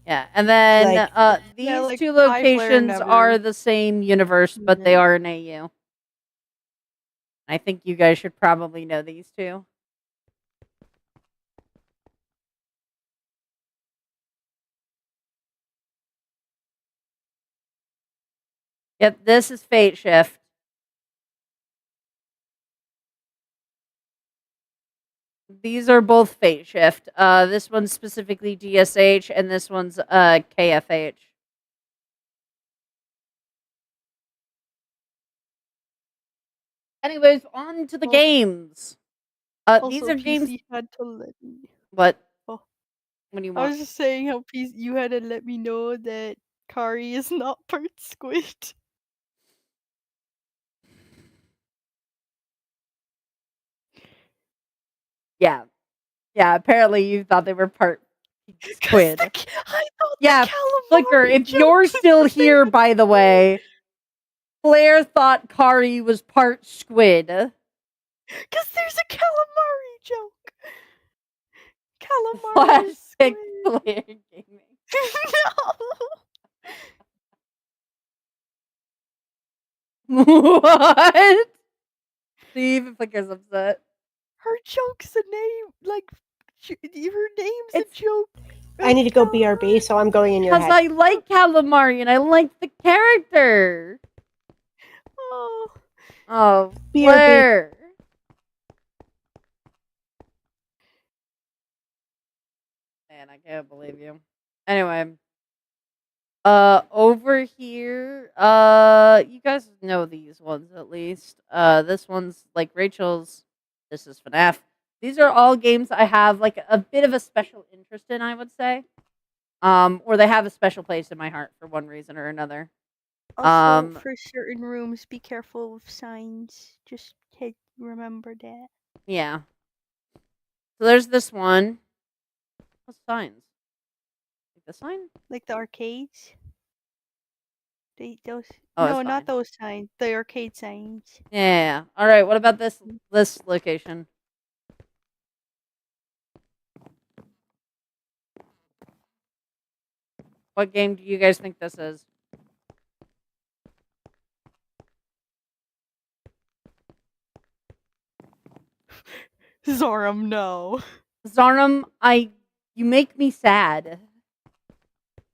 Yeah, and then these two locations are the same universe, but they are in AU. I think you guys should probably know these two. Yep, this is Fate Shift. These are both Fate Shift. This one's specifically DSH, and this one's KFH. Anyways, on to the games. These are games. PC had to let me. What? Oh. What do you I want? was just saying how you had to let me know that Kari is not part squid. Yeah. Yeah, apparently you thought they were part squid. I thought Yeah, Flicker, if you're still here, by the way, Flair thought Kari was part squid. Because there's a calamari joke. Calamari Flash is pick squid. player gaming. No. What? Steve, if Flicker's upset. Her joke's a name. Like, her name's a It's- joke. I need to go BRB, so I'm going in your Because head. I like calamari and I like the character. Oh. Oh, BRB. Blair. Man, I can't believe you. Anyway. Over here, you guys know these ones at least. This one's like Rachel's. This is FNAF. These are all games I have like a bit of a special interest in, I would say. Or they have a special place in my heart for one reason or another. Also, for certain rooms, be careful with signs. Just remember that. Yeah. So there's this one. What signs? Like the sign? Like the arcades. Those. Oh, No, it's not fine. those signs. The arcade signs. Yeah. All right. What about this location? What game do you guys think this is? Zoram, no. Zarnum, you make me sad.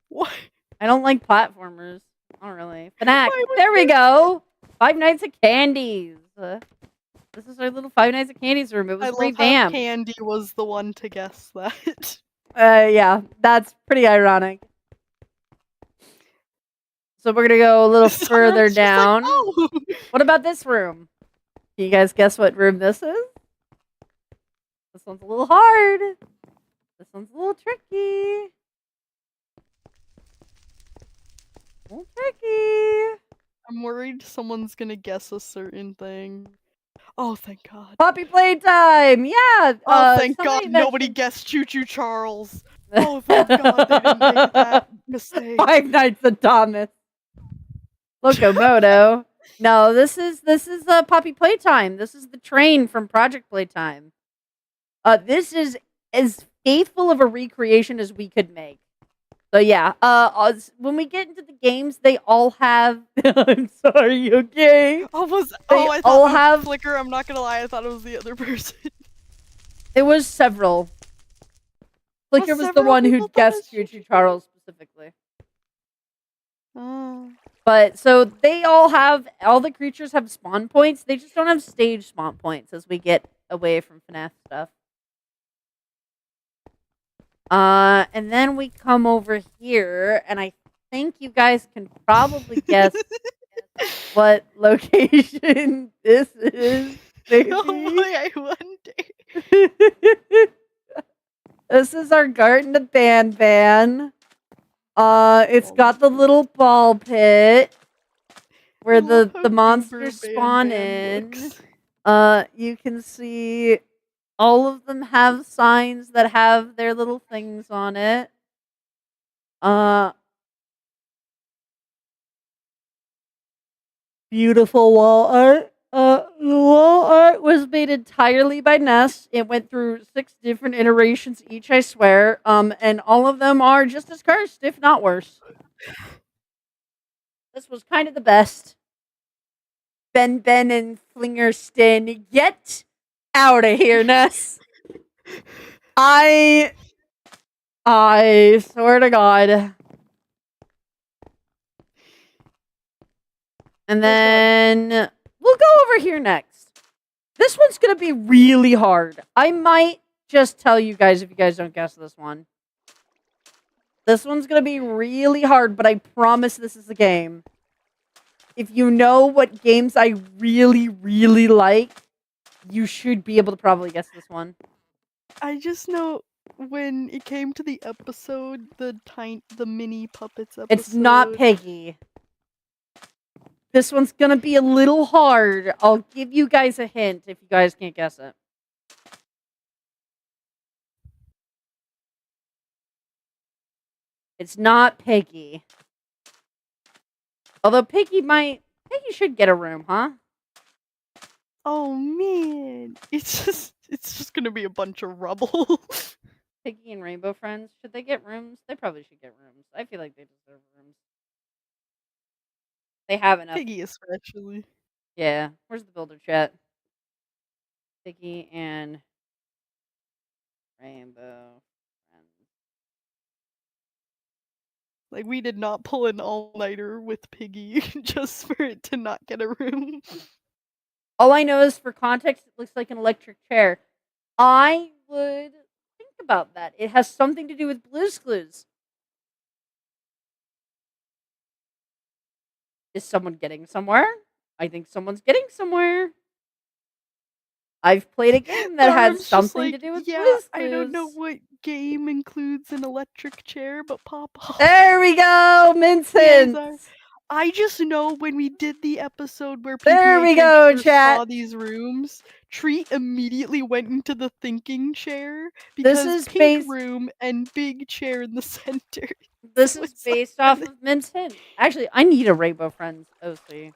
What? I don't like platformers. Not really. FNAF. Why would There we you- go. Five Nights at Candy's. This is our little Five Nights at Candy's room. It was I love how revamped. Candy was the one to guess that. Yeah, that's pretty ironic. So we're gonna go a little further Zoram's just like, down. "Oh." What about this room? Can you guys guess what room this is? This one's a little hard. This one's a little tricky. A little tricky. I'm worried someone's gonna guess a certain thing. Oh, thank God. Poppy playtime. Yeah. Oh, thank somebody God nobody mentioned- guessed Choo Choo Charles. Oh, thank God they didn't make that mistake. Five Nights at Thomas. Locomoto. No, this is Poppy Playtime. This is the train from Project Playtime. This is as faithful of a recreation as we could make. So yeah, when we get into the games, they all have. I'm sorry, okay? I thought They it all was have- Flicker. I'm not gonna lie, I thought it was the other person. It was several. Flicker was the several one who people thought it guessed was Choo Choo Choo Choo Charles specifically. Oh. But so they all the creatures have spawn points. They just don't have stage spawn points as we get away from FNAF stuff. And then we come over here, and I think you guys can probably guess what location this is. Maybe. Oh boy, I wonder. This is our Garten the Ban. It's got the little ball pit where I love the how monsters Goober spawn Ban in. looks. You can see all of them have signs that have their little things on it. Beautiful wall art. The wall art was made entirely by Ness. It went through 6 different iterations each, I swear. And all of them are just as cursed, if not worse. This was kind of the best. Ben and Flinger Stin, get out of here, Ness. I swear to God. And then we'll go over here next. This one's going to be really hard. I might just tell you guys if you guys don't guess this one. This one's going to be really hard, but I promise this is a game. If you know what games I really, really like, you should be able to probably guess this one. I just know when it came to the episode, the mini puppets episode. It's not Piggy. This one's gonna be a little hard. I'll give you guys a hint if you guys can't guess it. It's not Piggy. Although Piggy should get a room, huh? Oh man, it's just gonna be a bunch of rubble. Piggy and Rainbow Friends, should they get rooms? They probably should get rooms. I feel like they deserve rooms. They have enough. Piggy especially. Yeah. Where's the builder chat? Piggy and Rainbow Friends. Like we did not pull an all-nighter with Piggy just for it to not get a room. All I know is for context, it looks like an electric chair. I would think about that. It has something to do with Blue's Clues. Is someone getting somewhere? I think someone's getting somewhere. I've played a game that had Barm's just something to like, do with yeah, Blue's I don't know Clues. what game includes an electric chair, but pop off. There we go, Mince Yes, Hints. I just know when we did the episode where There we PPHH go, first chat. saw these rooms, Treat immediately went into the thinking chair This because is pink based. room and big chair in the center. This So is it's like based off of Mince Hints. Actually, I need a Rainbow Friends OC. Like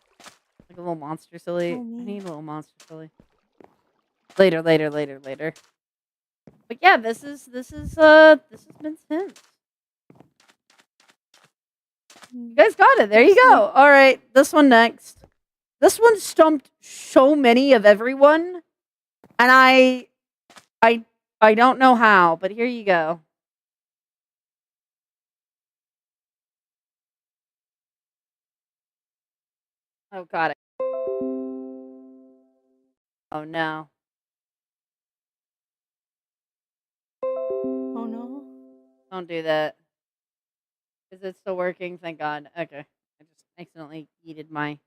a little monster silly. Oh, I man. need a little monster silly. Later. But yeah, this is Mince Hints. You guys got it. There you go. All right, this one next. This one stumped so many of everyone, and I don't know how, but here you go. Oh, got it. Oh no. Oh no. Don't do that. Is it still working? Thank God. Okay. I just accidentally yeeted my.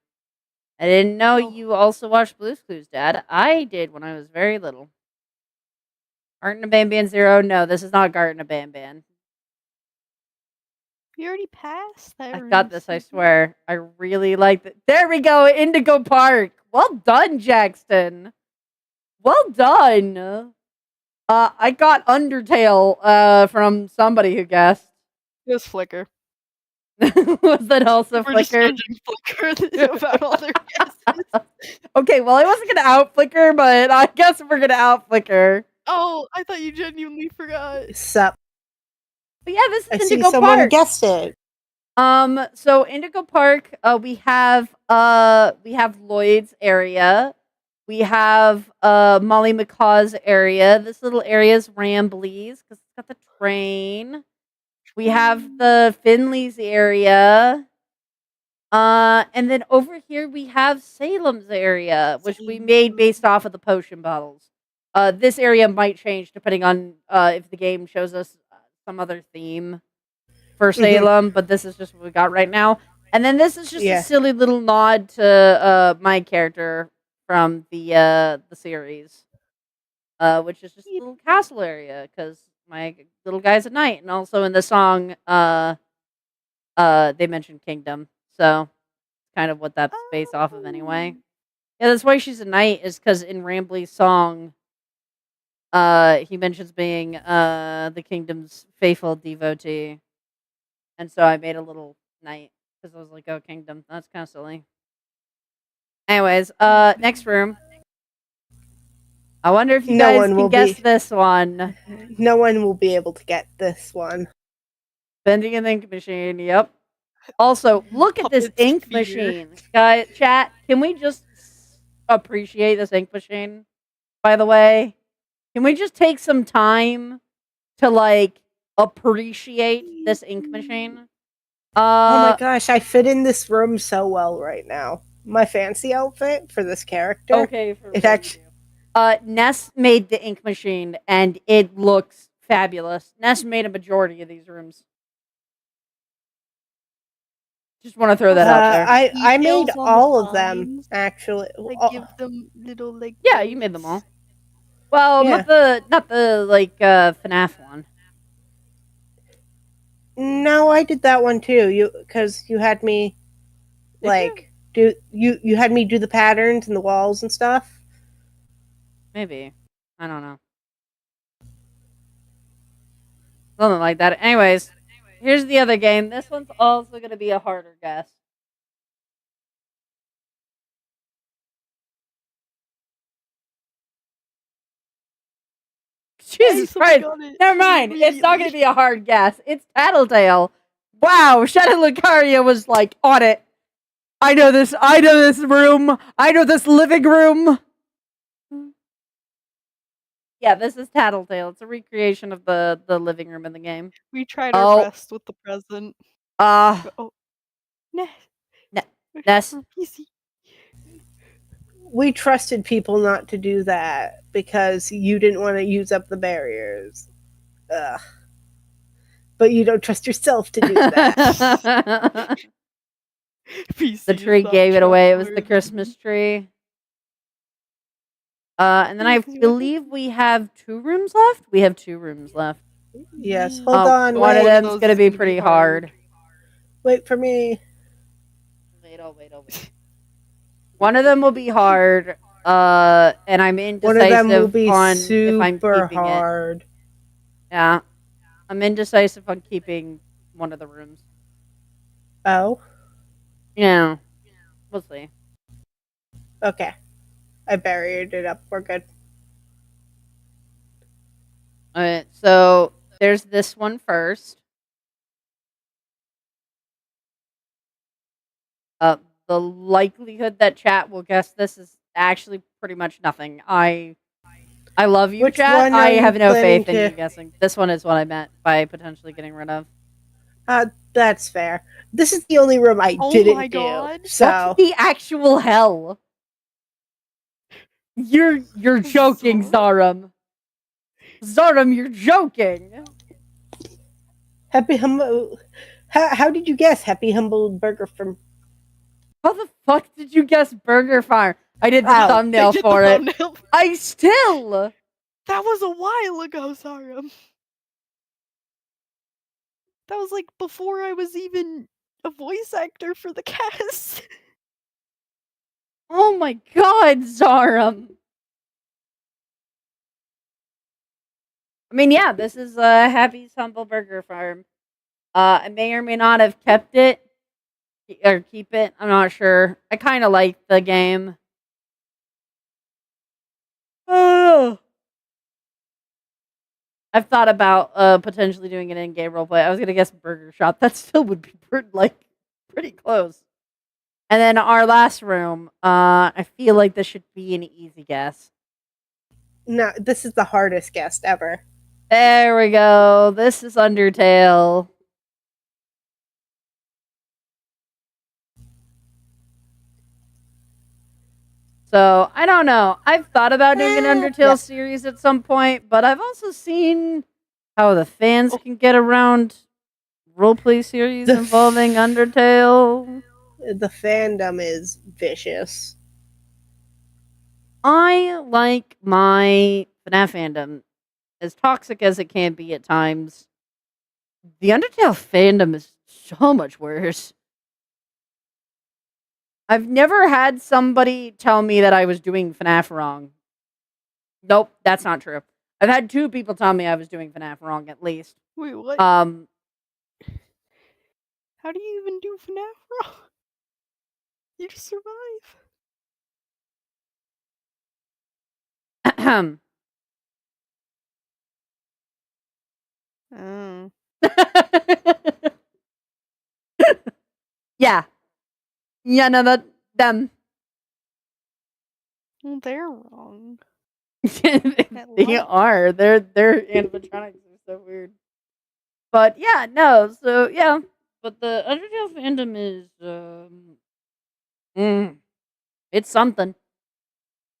I didn't know Oh. you also watched Blue's Clues, Dad. I did when I was very little. Art and a Ban Ban Zero. No, this is not Gart and a Ban Ban. We already passed that I room. got this, I swear. I really like it. There we go, Indigo Park. Well done, Jackson. Well done. I got Undertale from somebody who guessed. It was Flicker. Was that also We're just Flicker? judging Flicker about all their guesses. Okay, well, I wasn't gonna out Flicker, but I guess we're gonna out Flicker. Oh, I thought you genuinely forgot. Sup? But yeah, this is I see Indigo someone Park. guessed it. So Indigo Park, we have Lloyd's area. We have Molly McCaw's area. This little area is Rambley's because it's got the train. We have the Finley's area. And then over here we have Salem's area, which we made based off of the potion bottles. This area might change depending on if the game shows us some other theme for Salem, but this is just what we got right now. And then this is just a silly little nod to my character from the series, which is just a little castle area because my little guy's at night, and also in the song, they mentioned kingdom, so kind of what that's based off of anyway. Yeah, that's why she's a knight, is because in Rambley's song, he mentions being the kingdom's faithful devotee. And so I made a little knight because I was like, oh, kingdom. That's kind of silly. Anyways, next room. I wonder if you guys can guess this one. No one will be able to get this one. Vending an ink machine. Yep. Also, look at this ink machine. Guys, chat, can we just appreciate this ink machine? By the way, can we just take some time to like appreciate this ink machine? Oh my gosh, I fit in this room so well right now. My fancy outfit for this character. Okay, it actually. Ness made the ink machine, and it looks fabulous. Ness made a majority of these rooms. Just want to throw that out there. I made all of them actually. I give them little like. Yeah, you made them all. Well, not the like FNAF one. No, I did that one too. Because you had me like do you had me do the patterns and the walls and stuff. Maybe, I don't know. Something like that. Anyways, here's the other game. This one's also going to be a harder guess. Jesus somebody Christ. got it Never mind. It's not going to immediately. be a hard guess. It's Tattletale. Wow. Shadow Lucaria was like on it. I know this room. I know this living room. Yeah, this is Tattletale. It's a recreation of the living room in the game. We tried our Oh. best with the present. Uh, Oh, nah. Ness. We're busy. We trusted people not to do that because you didn't want to use up the barriers. Ugh. But you don't trust yourself to do that. PC The is tree not gave it away. It was the trustworthy. Christmas tree. And then I believe we have 2 rooms left. We have 2 rooms left. Yes, hold on, One of wait. them's gonna be pretty hard. Wait for me. Wait. One of them will be hard. And I'm indecisive One of them will be on if I'm super keeping hard. it. Yeah, I'm indecisive on keeping one of the rooms. Oh, Yeah, we'll see. okay. I buried it up. We're good. Alright, so there's this one first. The likelihood that chat will guess this is actually pretty much nothing. I love you, Which chat. one are I you have no planning faith in to- you guessing. This one is what I meant by potentially getting rid of. That's fair. This is the only room I Oh didn't my do. God. So What the actual hell? You're joking, Zarum. Zarum, you're joking. Happy Humble. How did you guess Happy Humble Burger from? How the fuck did you guess Burger Farm? I did the thumbnail They did for the it. thumbnail. I still. That was a while ago, Sarum. That was like before I was even a voice actor for the cast. Oh my god, Zarum. I mean, yeah, this is Happy's Humble Burger Farm. I may or may not have kept it or keep it. I'm not sure. I kind of like the game. Oh. I've thought about potentially doing an in-game roleplay. I was gonna guess Burger Shop. That still would be pretty close. And then our last room. I feel like this should be an easy guess. No, this is the hardest guess ever. There we go. This is Undertale. So, I don't know. I've thought about doing an Undertale series at some point, but I've also seen how the fans can get around roleplay series involving Undertale. The fandom is vicious. I like my FNAF fandom, as toxic as it can be at times. The Undertale fandom is so much worse. I've never had somebody tell me that I was doing FNAF wrong. Nope, that's not true. I've had 2 people tell me I was doing FNAF wrong, at least. Wait, what? How do you even do FNAF wrong? You just survive. Oh. Yeah. Yeah, no, them. Well, they're wrong. They are. Their animatronics are so weird. But yeah, no. So yeah, but the Undertale fandom is it's something.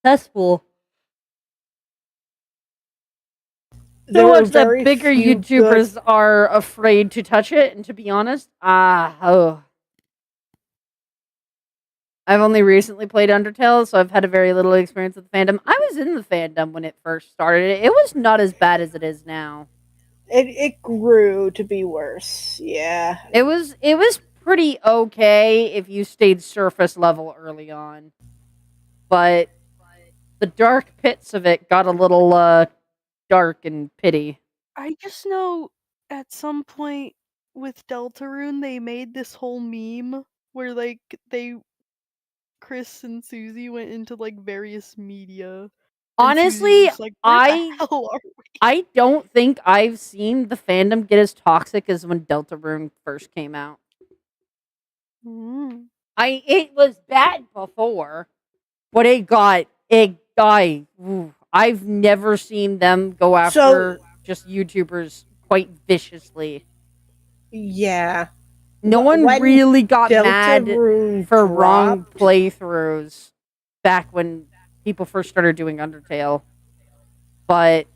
Successful. So much that bigger YouTubers are afraid to touch it, and to be honest, I've only recently played Undertale, so I've had a very little experience with the fandom. I was in the fandom when it first started. It was not as bad as it is now. It grew to be worse. Yeah. It was pretty okay if you stayed surface level early on. But the dark pits of it got a little dark and pity. I just know at some point with Deltarune they made this whole meme where like Chris and Susie went into like various media And Susie's Honestly, just like, where the hell are we? I don't think I've seen the fandom get as toxic as when Deltarune first came out. Mm. It was bad before, but I've never seen them go after just YouTubers quite viciously. Yeah. No one When really got mad Deltarune for wrong dropped, playthroughs back when people first started doing Undertale. But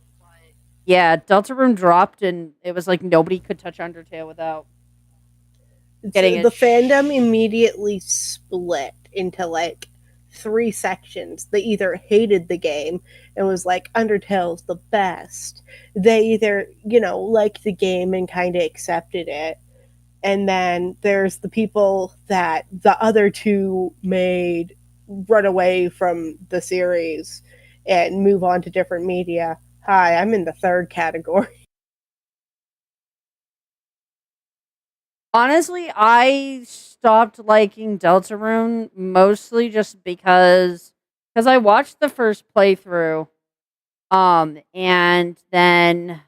yeah, Deltarune dropped and it was like nobody could touch Undertale without getting the it. fandom immediately split into like 3 sections. They either hated the game and was like, Undertale's the best. They either, liked the game and kind of accepted it. And then there's the people that the other two made run away from the series and move on to different media. Hi, I'm in the third category. Honestly, I stopped liking Deltarune mostly just because I watched the first playthrough, and then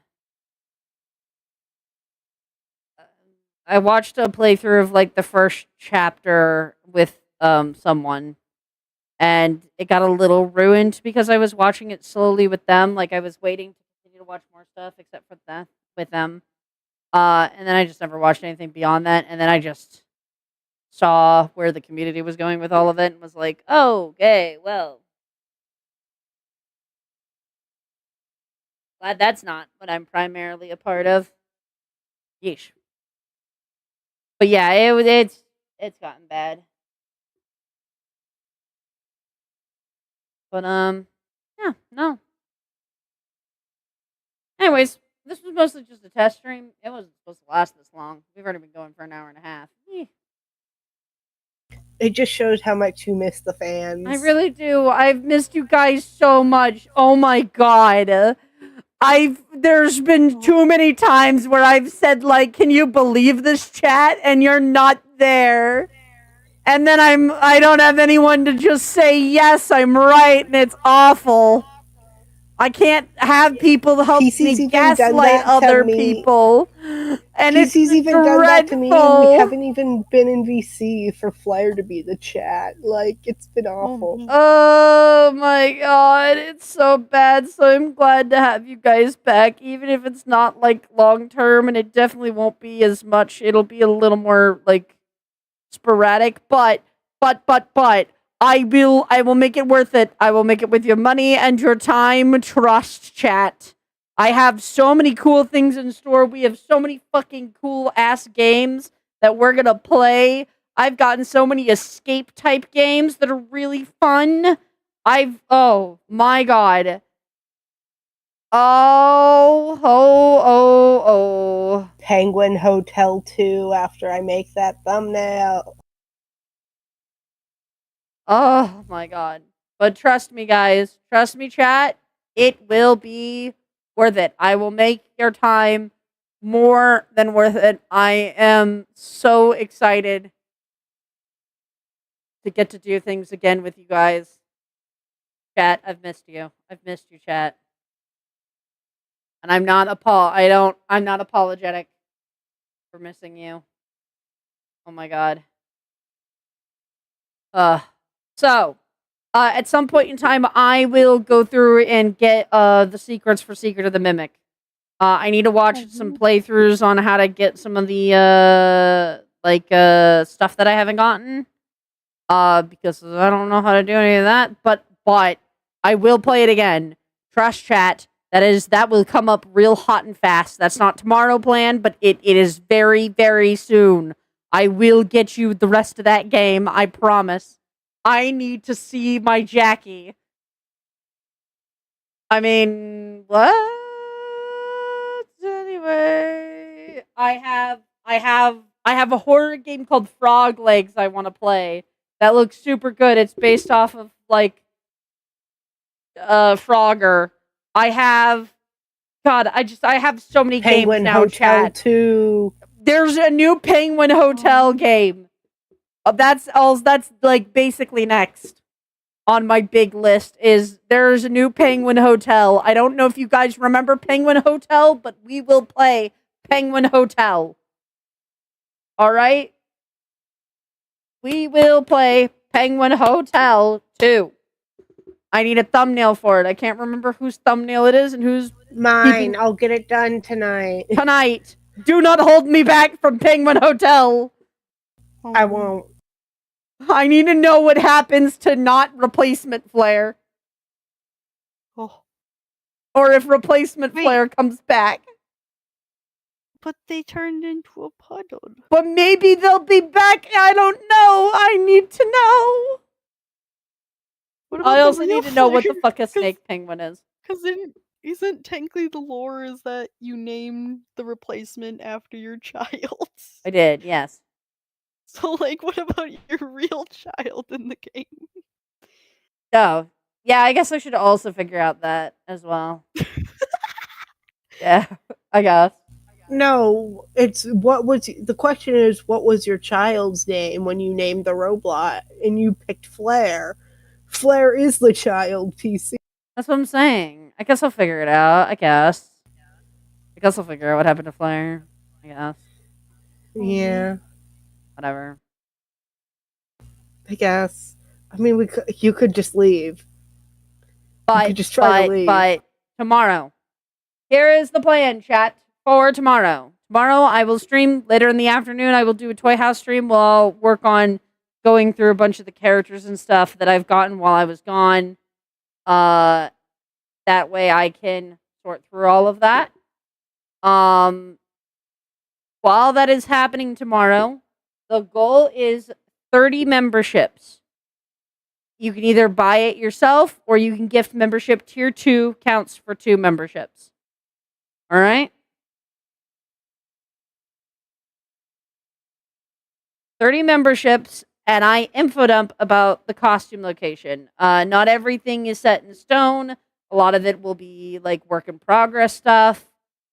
I watched a playthrough of like the first chapter with someone, and it got a little ruined because I was watching it slowly with them. Like I was waiting to continue to watch more stuff, except for that with them. And then I just never watched anything beyond that. And then I just saw where the community was going with all of it and was like, oh, okay, well, glad that's not what I'm primarily a part of. Yeesh. But yeah, it's gotten bad. But yeah, no. Anyways, this was mostly just a test stream. It wasn't supposed to last this long. We've already been going for an hour and a half. It just shows how much you miss the fans. I really do. I've missed you guys so much. Oh my god. There's been too many times where I've said like, can you believe this chat? And you're not there. And then I don't have anyone to just say yes, I'm right, and it's awful. I can't have people help PC's me even done gaslight that to other me. people. And PC's it's even dreadful. done that to me, and we haven't even been in VC for Flyer to be the chat. Like, it's been awful. Oh my god, it's so bad. So I'm glad to have you guys back, even if it's not like long term, and it definitely won't be as much. It'll be a little more like sporadic, but I will make it worth it. I will make it with your money and your time. Trust, chat. I have so many cool things in store. We have so many fucking cool ass games that we're gonna play. I've gotten so many escape type games that are really fun. Oh my god. Oh. Penguin Hotel 2 after I make that thumbnail. Oh my god. But trust me, guys. Trust me, chat. It will be worth it. I will make your time more than worth it. I am so excited to get to do things again with you guys. Chat, I've missed you. I've missed you, chat. And I'm not apologetic for missing you. Oh my god. So, at some point in time, I will go through and get the secrets for Secret of the Mimic. I need to watch some playthroughs on how to get some of the stuff that I haven't gotten. Because I don't know how to do any of that. But I will play it again. Trust, chat. That will come up real hot and fast. That's not tomorrow planned, but it is very, very soon. I will get you the rest of that game. I promise. I need to see my Jackie. I mean, what? Anyway, I have a horror game called Frog Legs I want to play. That looks super good. It's based off of like Frogger. I have so many Penguin games now, Hotel chat. 2. There's a new Penguin Hotel game. That's like basically next on my big list is there's a new Penguin Hotel. I don't know if you guys remember Penguin Hotel, but we will play Penguin Hotel. All right? We will play Penguin Hotel 2. I need a thumbnail for it. I can't remember whose thumbnail it is and whose Mine. I'll get it done tonight. tonight. Do not hold me back from Penguin Hotel. I won't. I need to know what happens to not replacement flare. Oh, Or if replacement Wait. flare comes back. but they turned into a puddle. But maybe they'll be back. I don't know. I need to know. What about I the also real need to know what the flare? fuck a snake penguin is. Because isn't technically the lore is that you named the replacement after your child? I did, yes. So, like, what about your real child in the game? Oh, yeah, I guess I should also figure out that as well. Yeah, I guess. No, it's what was the question is what was your child's name when you named the robot and you picked Flare. Flare is the child PC. That's what I'm saying. I guess I'll figure it out. I guess I'll figure out what happened to Flare. I guess. Yeah, Whatever. I guess. I mean, you could just leave. You could just try to leave. But tomorrow. Here is the plan, chat, for tomorrow. Tomorrow I will stream later in the afternoon. I will do a Toy House stream. We'll work on going through a bunch of the characters and stuff that I've gotten while I was gone. That way I can sort through all of that. While that is happening tomorrow, the goal is 30 memberships. You can either buy it yourself or you can gift membership. Tier 2 counts for 2 memberships. All right? 30 memberships, and I info dump about the costume location. Not everything is set in stone. A lot of it will be like work in progress stuff.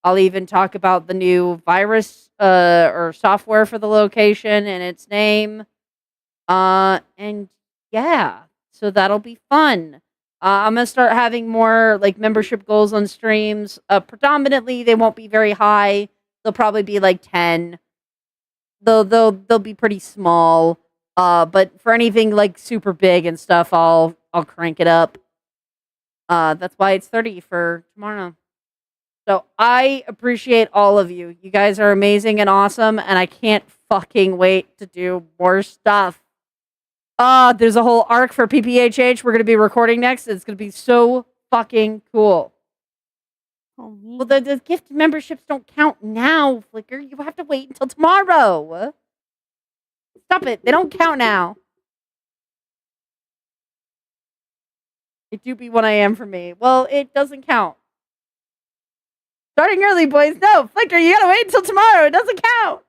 I'll even talk about the new virus or software for the location and its name. And yeah, so that'll be fun. I'm gonna start having more like membership goals on streams. Predominantly, they won't be very high. They'll probably be like 10. They'll be pretty small. But for anything like super big and stuff, I'll crank it up. That's why it's 30 for tomorrow. So I appreciate all of you. You guys are amazing and awesome, and I can't fucking wait to do more stuff. There's a whole arc for PPHH we're going to be recording next. It's going to be so fucking cool. Oh, Well, the gift memberships don't count now, Flicker. You have to wait until tomorrow. Stop it. They don't count now. It do be 1 a.m. for me. Well, it doesn't count. Starting early, boys. No, Flicker, you gotta wait until tomorrow. It doesn't count.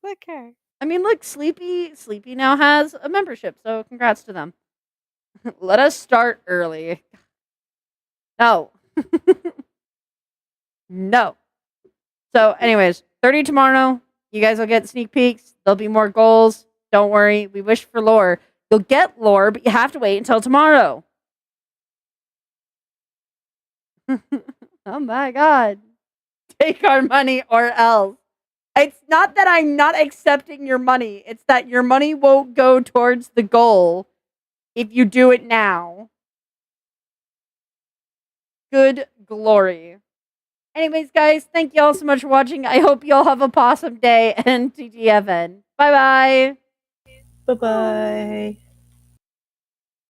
Flicker. I mean, look, Sleepy now has a membership, so congrats to them. Let us start early. No. No. So, anyways, 30 tomorrow. You guys will get sneak peeks. There'll be more goals. Don't worry. We wish for lore. You'll get lore, but you have to wait until tomorrow. Oh my god. Take our money or else. It's not that I'm not accepting your money. It's that your money won't go towards the goal if you do it now. Good glory. Anyways, guys, thank you all so much for watching. I hope you all have a awesome day, and TTFN. Bye-bye. Bye-bye.